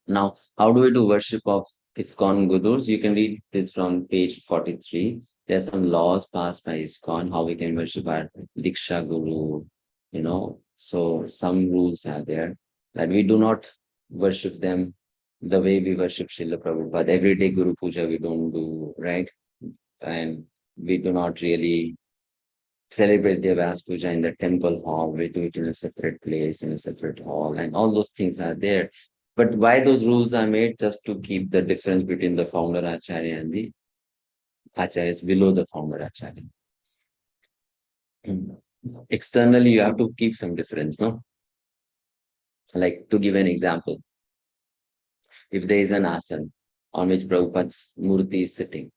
Now, how do we do worship of ISKCON Gurus? You can read this from page 43. There are some laws passed by ISKCON, how we can worship our diksha guru, So some rules are there that we do not worship them the way we worship Srila Prabhupada. Every day Guru Puja we don't do, right? And we do not really celebrate the Vyasa Puja in the temple hall. We do it in a separate place, in a separate hall, and all those things are there. But why those rules are made? Just to keep the difference between the founder Acharya and the Acharyas below the founder Acharya. Externally, you have to keep some difference, no? Like to give an example, if there is an asana on which Prabhupada's Murti is sitting,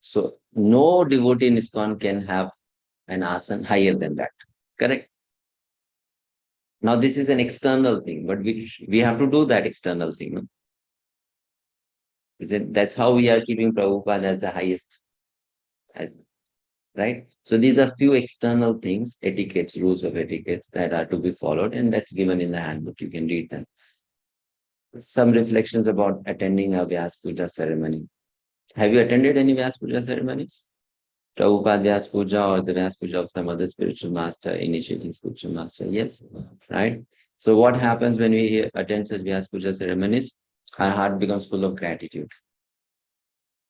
so no devotee in ISKCON can have an asana higher than that. Correct? Now this is an external thing, but we have to do that external thing. No? That's how we are keeping Prabhupada as the highest. Right? So these are few external things, etiquettes, rules of etiquettes that are to be followed, and that's given in the handbook. You can read them. Some reflections about attending a Vyasa Puja ceremony. Have you attended any Vyasa Puja ceremonies? Prabhupada Vyasa Puja or the Vyasa Puja of some other spiritual master, initiating spiritual master? Yes, right? So what happens when we attend such Vyasa Puja ceremonies? Our heart becomes full of gratitude.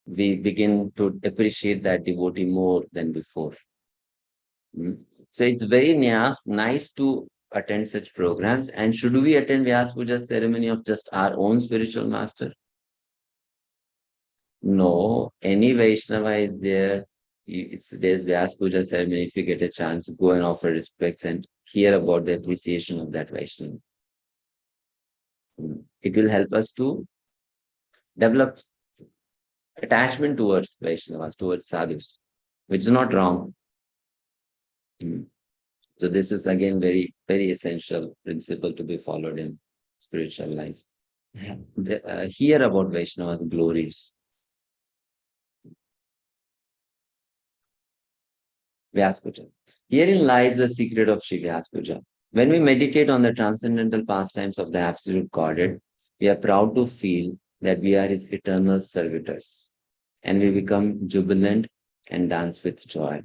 We begin to appreciate that devotee more than before. So it's very nice to attend such programs. And should we attend Vyasa Puja ceremony of just our own spiritual master? No, any Vaishnava is there. There's Vyasa Puja ceremony. If you get a chance, go and offer respects and hear about the appreciation of that Vaishnava. It will help us to develop attachment towards Vaishnavas, towards sadhus. which is not wrong. So this is again very, very essential principle to be followed in spiritual life. Hear about Vaishnava's glories. Vyas Puja. Herein lies the secret of Shri Vyas Puja. When we meditate on the transcendental pastimes of the Absolute Godhead, we are proud to feel that we are His eternal servitors, and we become jubilant and dance with joy.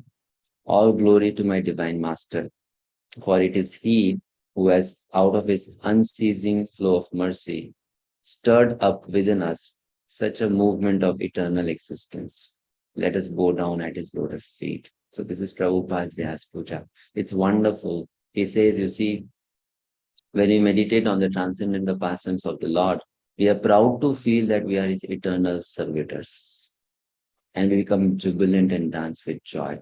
All glory to my Divine Master, for it is He who has, out of His unceasing flow of mercy, stirred up within us such a movement of eternal existence. Let us bow down at His lotus feet. So this is Prabhupada's Vyas Puja. It's wonderful. He says, you see, when we meditate on the transcendental pastimes of the Lord, we are proud to feel that we are His eternal servitors, and we become jubilant and dance with joy.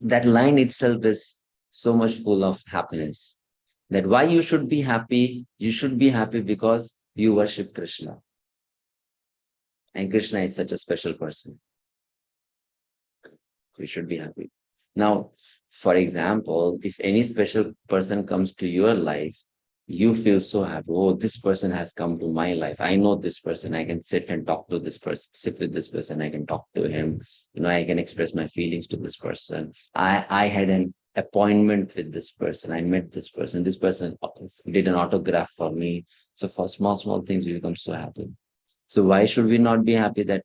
That line itself is so much full of happiness. That why you should be happy because you worship Krishna. And Krishna is such a special person. You should be happy. Now, for example, if any special person comes to your life, you feel so happy. Oh, this person has come to my life. I know this person. I can sit and talk to this person, sit with this person. I can talk to him. I can express my feelings to this person. I had an appointment with this person. I met this person. This person did an autograph for me. So for small, small things, we become so happy. So why should we not be happy that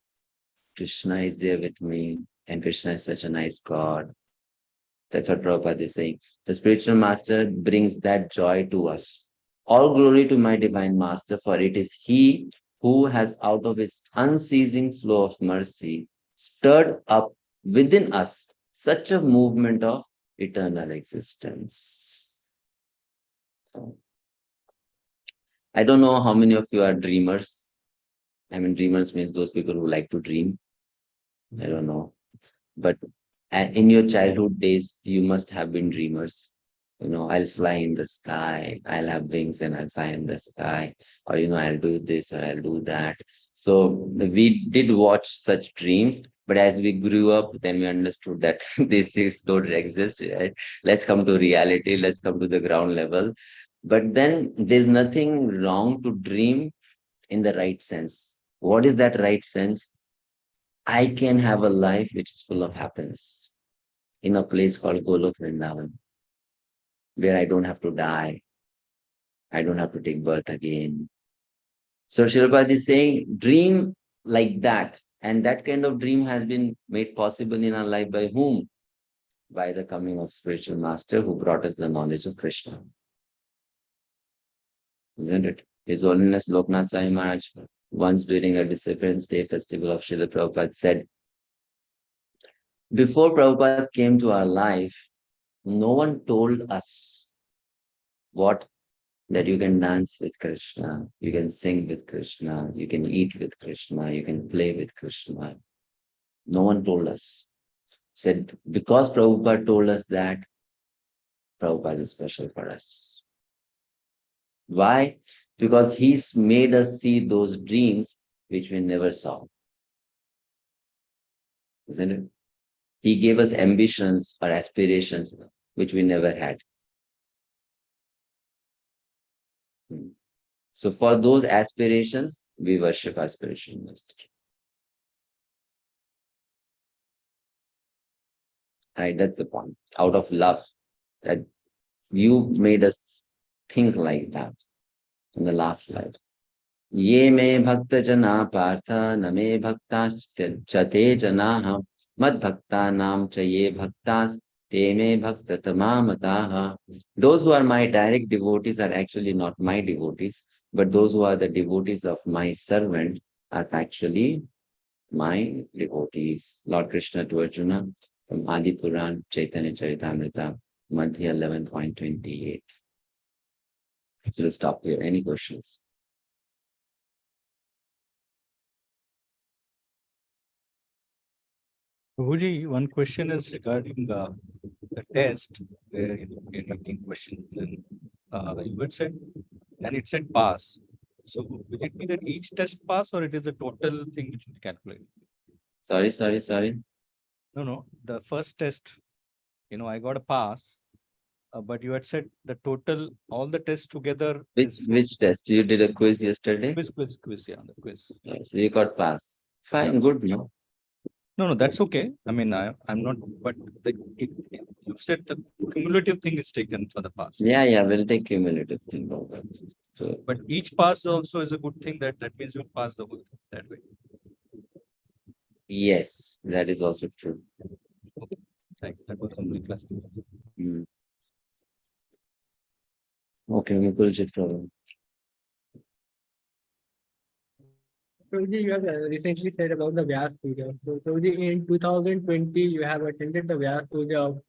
Krishna is there with me? And Krishna is such a nice God. That's what Prabhupada is saying. The spiritual master brings that joy to us. All glory to my Divine Master, for it is He who has, out of His unceasing flow of mercy, stirred up within us such a movement of eternal existence. I don't know how many of you are dreamers. I mean, dreamers means those people who like to dream. I don't know. But in your childhood days, you must have been dreamers. I'll fly in the sky, I'll have wings and I'll fly in the sky, or I'll do this or I'll do that. So we did watch such dreams, but as we grew up, then we understood that these things don't exist, right? Let's come to reality, let's come to the ground level. But then there's nothing wrong to dream in the right sense. What is that right sense? I can have a life which is full of happiness in a place called Golok Vrindavan, where I don't have to die. I don't have to take birth again. So Srila Prabhupada is saying, dream like that. And that kind of dream has been made possible in our life by whom? By the coming of spiritual master who brought us the knowledge of Krishna. Isn't it? His Holiness Loknath Sai Maharaj, once during a Disciples Day festival of Srila Prabhupada, said, before Prabhupada came to our life, no one told us what? That you can dance with Krishna, you can sing with Krishna, you can eat with Krishna, you can play with Krishna. No one told us. Said, because Prabhupada told us that, Prabhupada is special for us. Why? Because He's made us see those dreams which we never saw. Isn't it? He gave us ambitions or aspirations which we never had. So for those aspirations, we worship our spiritual master. Right, that's the point. Out of love, that you made us think like that in the last slide. Ye me bhakta jana partha name bhaktas chate janaha mad bhakta nam cha ye bhaktas te me bhakta tamamataha. Those who are my direct devotees are actually not my devotees, but those who are the devotees of my servant are actually my devotees. Lord Krishna to Arjuna from Adi Puran, Chaitanya Charitamrita, Madhya 11.28. So let's stop here. Any questions? Prabhuji, one question is regarding the test where you're writing questions and you had said, and it said pass. So will it be that each test pass or it is the total thing which we calculate? Sorry. No. The first test, I got a pass, but you had said the total, all the tests together. Which test? You did a quiz yesterday? Quiz, yeah, the quiz. So you got pass. Fine, good, no? No, that's okay. I mean, I'm not, but you said the cumulative thing is taken for the pass. Yeah, we'll take cumulative thing over. So, but each pass also is a good thing. That means you'll pass the whole thing that way. yes, that is also true. Okay, thanks. That was only class. Okay, Mukulji, problem. Prabhuji, you have recently said about the Vyas Puja. So, Prabhuji, in 2020, you have attended the Vyas Puja of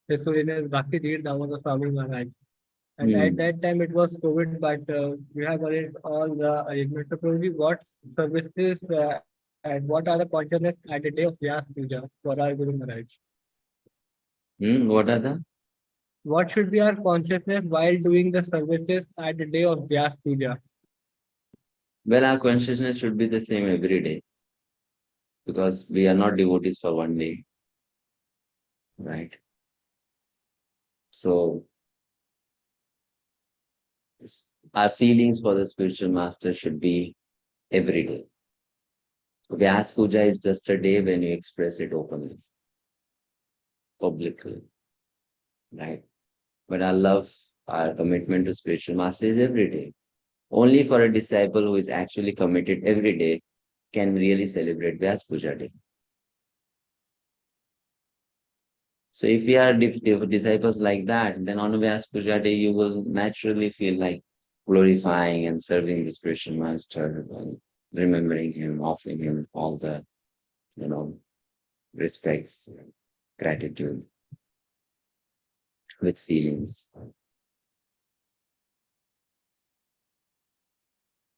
His Holiness Bhakti Damodar Swami Maharaj. And at that time, it was COVID, but you have arranged all the arrangements. So, Prabhuji, what services and what are the consciousness at the day of Vyas Puja for our Guru Maharaj? What are the? What should be our consciousness while doing the services at the day of Vyas Puja? Well, our consciousness should be the same every day, because we are not devotees for one day, right? So, our feelings for the spiritual master should be every day. Vyas Puja is just a day when you express it openly, publicly, right? But our love, our commitment to spiritual master is every day. Only for a disciple who is actually committed every day can really celebrate Vyas Puja day. So if we are disciples like that, then on Vyas Puja day, you will naturally feel like glorifying and serving the spiritual master, and remembering him, offering him all the, respects, gratitude, with feelings.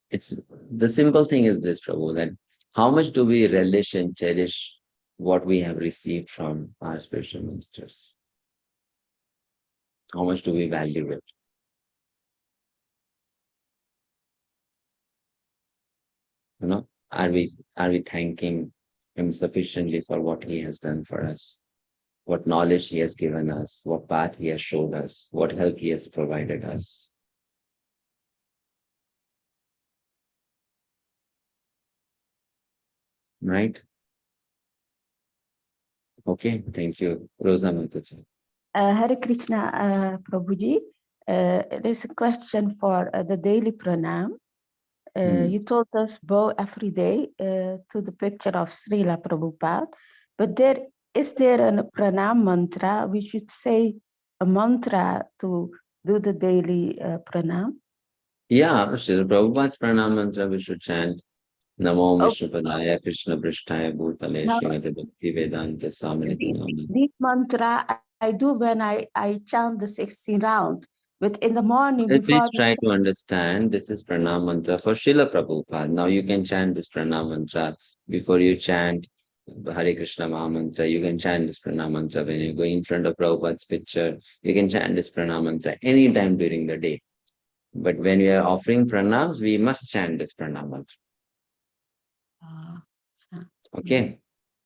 It's the simple thing is this, Prabhu, that how much do we relish and cherish what we have received from our spiritual masters? How much do we value it? Are we thanking him sufficiently for what he has done for us? What knowledge he has given us? What path he has showed us? What help he has provided us? Right? Okay, thank you. Rosa Mataji. Hare Krishna, Prabhuji. There's a question for the daily pranam. You told us bow every day to the picture of Srila Prabhupada, but is there a pranam mantra? We should say a mantra to do the daily pranam. Yeah, Srila Prabhupada's pranam mantra we should chant. Namo Vishnupadaya Krishna Prishtaya Bhutale Srimati Bhakti Vedanta Swaminiti Namah. This mantra I do when I chant the 16 round, but in the morning before. Please try to understand, this is pranam mantra for Srila Prabhupada. Now you can chant this pranam mantra before you chant Hare Krishna Maha Mantra. You can chant this pranam mantra when you go in front of Prabhupada's picture. You can chant this pranam mantra anytime during the day. But when we are offering pranams, we must chant this pranam mantra. Okay.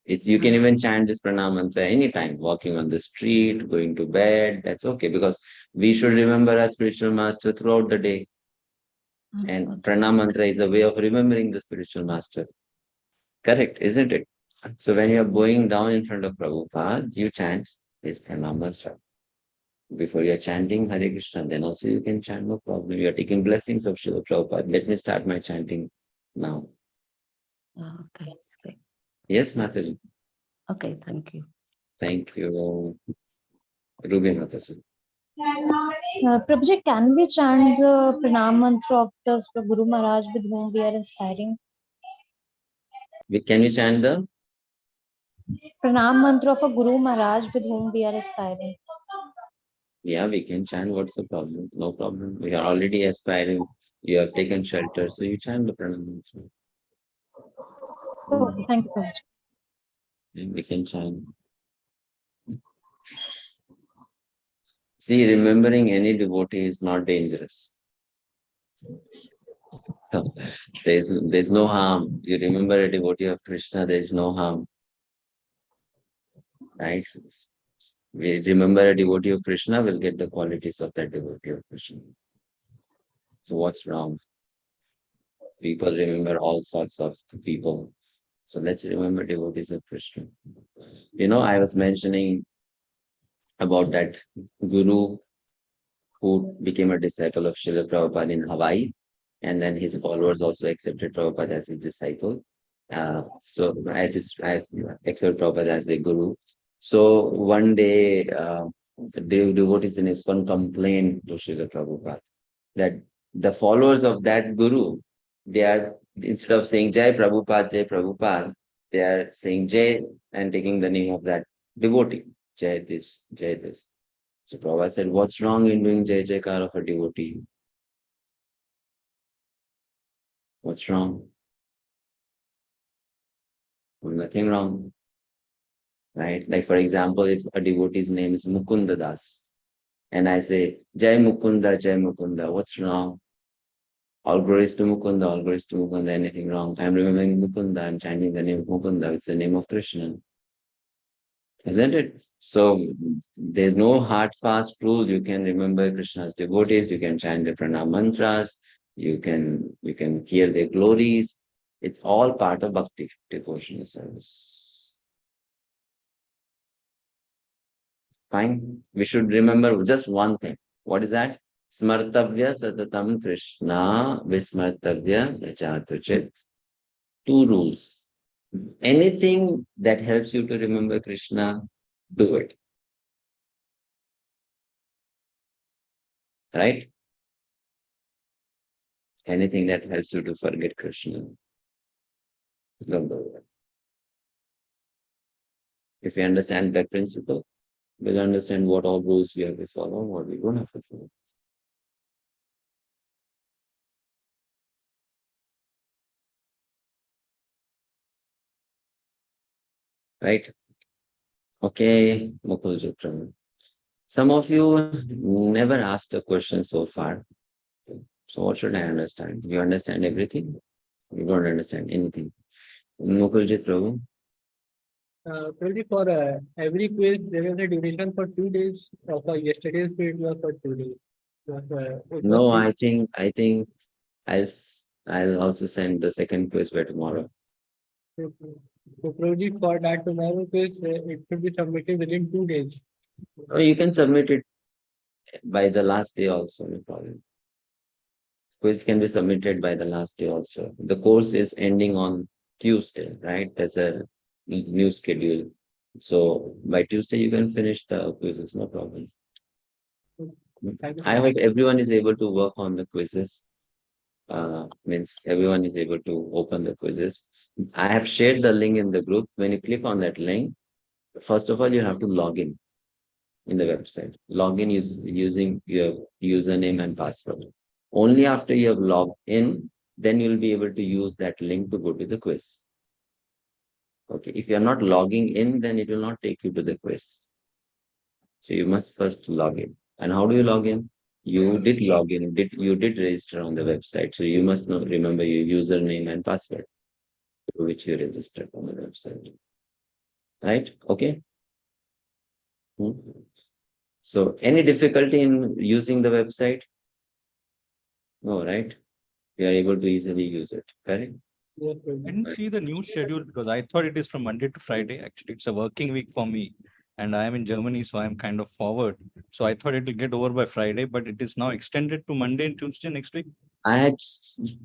You can even chant this pranam mantra anytime, walking on the street, going to bed, that's okay, because we should remember our spiritual master throughout the day. And pranam mantra is a way of remembering the spiritual master. Correct, isn't it? So when you are going down in front of Prabhupada, you chant this pranam mantra. Before you are chanting Hare Krishna, then also you can chant, no problem. You are taking blessings of Srila Prabhupada. Let me start my chanting now. Okay, great. Yes, Mataji. Okay, thank you. Thank you. Ruby Mataji. Prabhuji, can we chant the pranam mantra of the Guru Maharaj with whom we are inspiring? Can we chant the Pranam mantra of a Guru Maharaj with whom we are aspiring? Yeah, we can chant. What's the problem? No problem. We are already aspiring. You have taken shelter, so you chant the pranam mantra. Okay, thank you, Prabhuji. We can chant. See, remembering any devotee is not dangerous. So, there's no harm. You remember a devotee of Krishna, there is no harm. right? We remember a devotee of Krishna, we'll get the qualities of that devotee of Krishna. So what's wrong? People remember all sorts of people. So let's remember devotees of Krishna. I was mentioning about that guru who became a disciple of Srila Prabhupada in Hawaii, and then his followers also accepted Prabhupada as his disciple. So as accepted Prabhupada as their guru. So one day, the devotees in ISKCON complained to Srila Prabhupada that the followers of that guru, they are, instead of saying Jai Prabhupada, they are saying Jai and taking the name of that devotee. Jai this, Jai this. So Prabhupada said, what's wrong in doing Jai Jaikar of a devotee? What's wrong? Nothing wrong. Right? Like for example, if a devotee's name is Mukunda Das, and I say, Jai Mukunda, what's wrong? All glories to Mukunda, all glories to Mukunda, anything wrong? I'm remembering Mukunda, I'm chanting the name of Mukunda, it's the name of Krishna. Isn't it? So there's no hard fast rule. You can remember Krishna's devotees, you can chant the pranam mantras, you can hear their glories. It's all part of bhakti, devotional service. Fine. We should remember just one thing. What is that? Smartavya satatam Krishna vismartavya yachatuchit. Two rules. Anything that helps you to remember Krishna, do it. Right? Anything that helps you to forget Krishna, don't do it. If we understand that principle, we'll understand what all rules we have to follow, what we don't have to follow. Right? Okay, Mukulji. Some of you never asked a question so far. So what should I understand? You understand everything? You don't understand anything. Mukulji Prabhu. Probably for every quiz, there is a duration for 2 days. For yesterday's quiz was for 2 days. No, I think I'll also send the second quiz by tomorrow. So probably for that tomorrow quiz, it should be submitted within 2 days. Oh, you can submit it by the last day also, no problem. Quiz can be submitted by the last day also. The course is ending on Tuesday, right? There's a new schedule. So by Tuesday, you can finish the quizzes, no problem. I hope everyone is able to work on the quizzes. Means everyone is able to open the quizzes. I have shared the link in the group. When you click on that link, first of all, you have to log in the website. Log in using your username and password. Only after you have logged in, then you'll be able to use that link to go to the quiz. Okay, if you're not logging in, then it will not take you to the quiz. So you must first log in. And how do you log in? You did log in, you did register on the website. So you must remember your username and password to which you registered on the website. Right? Okay. So any difficulty in using the website? No, right? You are able to easily use it, correct? I didn't see the new schedule because I thought it is from Monday to Friday. Actually, it's a working week for me. And I am in Germany, so I'm kind of forward. So I thought it will get over by Friday, but it is now extended to Monday and Tuesday next week. I had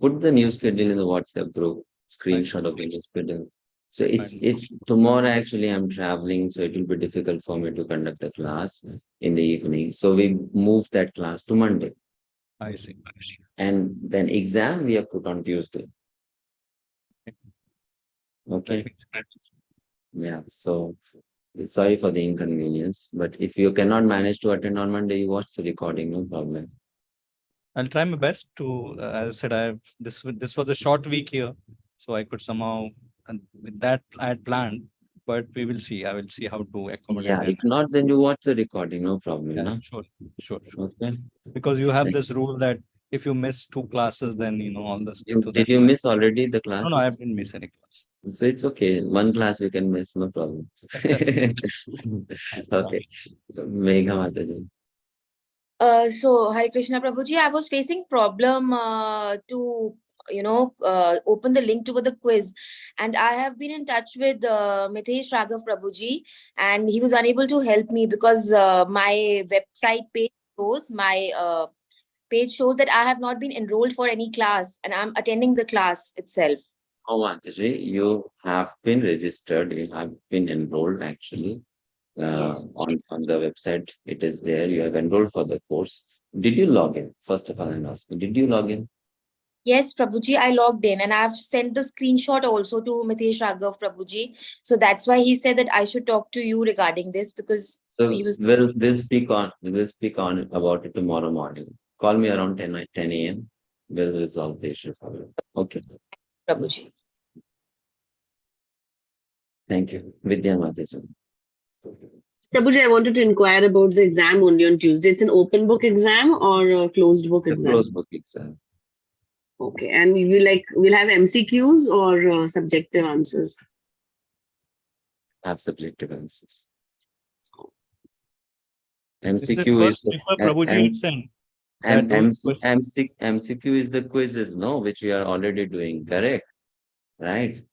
put the new schedule in the WhatsApp group, screenshot of the new schedule. So it's tomorrow actually I'm traveling, so it will be difficult for me to conduct the class in the evening. So we moved that class to Monday. I see. And then exam we have put on Tuesday. Okay. Yeah. So sorry for the inconvenience, but if you cannot manage to attend on Monday, you watch the recording, no problem. I'll try my best to, as I said, this was a short week here, so I could somehow, and with that I had planned, but we will see. I will see how to accommodate. Yeah, if not, then you watch the recording, no problem. Yeah, no? sure. Okay. Because you have this rule that if you miss 2 classes, then all this. Did you miss already the classes? No, I didn't miss any class. So it's okay. One class you can miss, no problem. Okay. So Megha Mataji. So Hare Krishna Prabhuji, I was facing problem to open the link to the quiz, and I have been in touch with Mitesh Raghav Prabhuji, and he was unable to help me because my website page shows that I have not been enrolled for any class, and I'm attending the class itself. Oh, Mataji, you have been registered. You have been enrolled actually. Yes. On the website, it is there. You have enrolled for the course. Did you log in? First of all, I'm asking, did you log in? Yes, Prabhuji, I logged in, and I've sent the screenshot also to Mitesh Raghav Prabhuji. So that's why he said that I should talk to you regarding this, because So he was. we'll speak on about it tomorrow morning. Call me around 10 a.m. We'll resolve the issue for you. Okay. Prabhuji. Thank you. Vidya Mataji. Prabhuji, I wanted to inquire about the exam only on Tuesday. It's an open book exam or a closed book The exam? closed book exam. Okay, and we'll have MCQs or subjective answers? Have subjective answers. This is the MCQ is first paper Prabhuji had sent. MCQ is the quizzes, no, which we are already doing, correct? Right.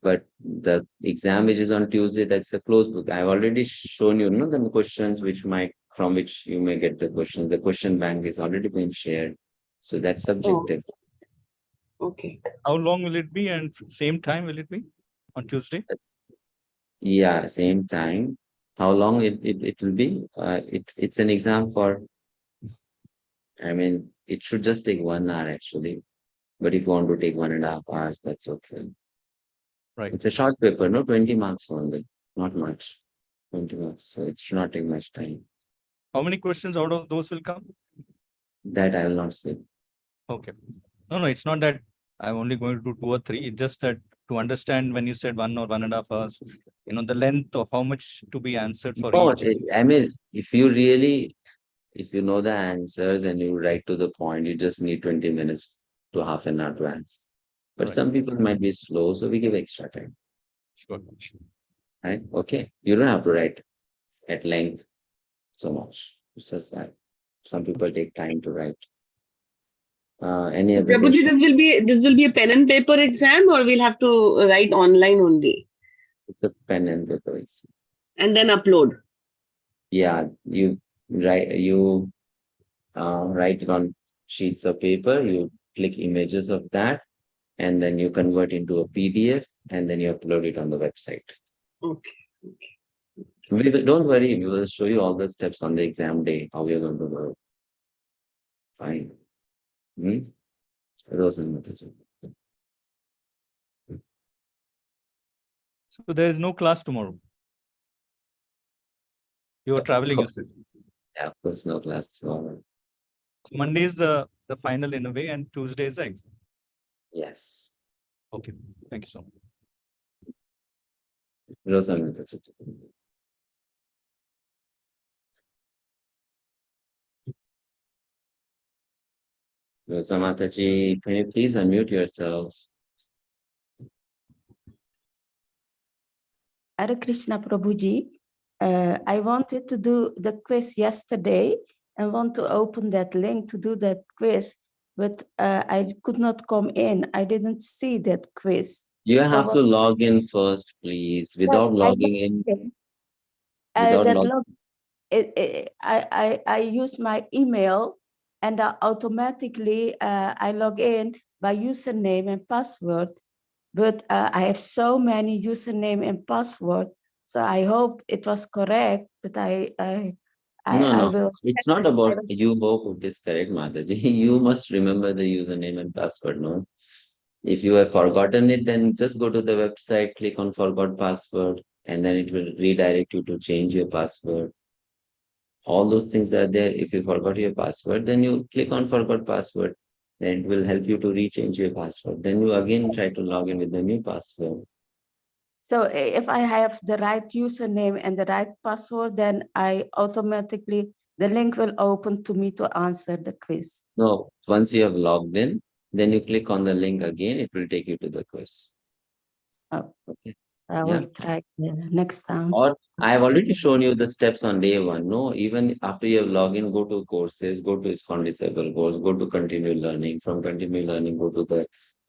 But the exam which is on Tuesday, that's a closed book. I've already shown you, the questions from which you may get the questions. The question bank is already been shared. So that's subjective. Oh. Okay. How long will it be and same time will it be on Tuesday? Yeah, same time. How long it will be? It's an exam for, it should just take 1 hour actually. But if you want to take 1.5 hours, that's okay. Right. It's a short paper, no, 20 marks only, not much. 20 marks. So it should not take much time. How many questions out of those will come? That I will not say. Okay. No, it's not that I'm only going to do 2 or 3. It's just that to understand when you said 1 or 1.5 hours, the length of how much to be answered for each. If you know the answers and you write to the point, you just need 20 minutes to half an hour to answer. But some people might be slow, so we give extra time. Sure. Right? Okay. You don't have to write at length so much. It's just that some people take time to write. Any other Prabhuji, question? this will be a pen and paper exam, or we'll have to write online only? It's a pen and paper exam. And then upload. Yeah, you write it on sheets of paper. You click images of that, and then you convert into a PDF, and then you upload it on the website. Okay. Don't worry, we will show you all the steps on the exam day, how you're going to do it. Fine. So there is no class tomorrow. You are traveling. Yeah, of course, no class tomorrow. Monday is the final in a way, and Tuesday is the exam. Yes. Okay. Thank you so much. Rosa Mataji, can you please unmute yourself? Hare Krishna Prabhuji, I wanted to do the quiz yesterday and want to open that link to do that quiz, but I could not come in. I didn't see that quiz. You have to log in first, please. Without logging in. I use my email and automatically I log in by username and password. But I have so many username and password, so I hope it was correct. But I will. It's not about you hope it is correct, Mataji. You must remember the username and password, no? If you have forgotten it, then just go to the website, click on forgot password, and then it will redirect you to change your password. All those things are there. If you forgot your password, then you click on forgot password. Then it will help you to rechange your password. Then you again try to log in with the new password. So if I have the right username and the right password, then I automatically the link will open to me to answer the quiz. No, once you have logged in, then you click on the link again, it will take you to the quiz. Oh, okay. I will try next time. Or I have already shown you the steps on day one. No, even after you have logged in, go to courses, go to ISKCON Disciples Course, go to continue learning. From continue learning, go to the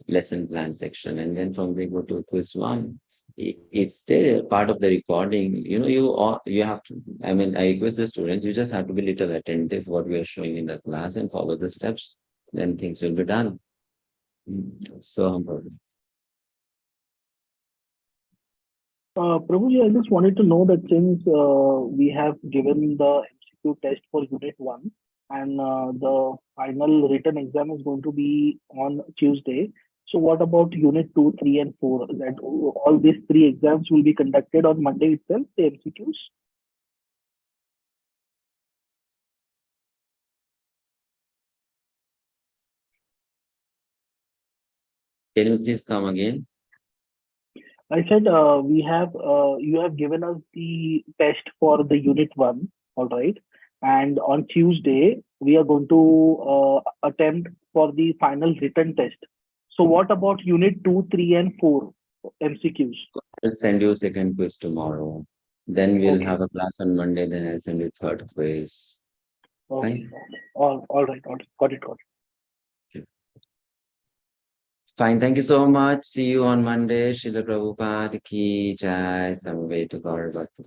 lesson plan section, and then from there go to quiz one. It's there, part of the recording. You have to. I mean, I request the students. You just have to be little attentive what we are showing in the class and follow the steps. Then things will be done. So important. Prabhuji, I just wanted to know that since we have given the MCQ test for Unit 1 and the final written exam is going to be on Tuesday, so what about Unit 2, 3 and 4? That all these 3 exams will be conducted on Monday itself, the MCQs? Can you please come again? I said you have given us the test for the Unit 1, all right? And on Tuesday, we are going to attempt for the final written test. So what about Unit 2, 3 and 4 MCQs? I'll send you a second quiz tomorrow. Then we'll have a class on Monday. Then I'll send you third quiz. Okay. All right. Got it. Fine. Thank you so much. See you on Monday. Srila Prabhupada ki jai. Samveta Gaur Bhakti.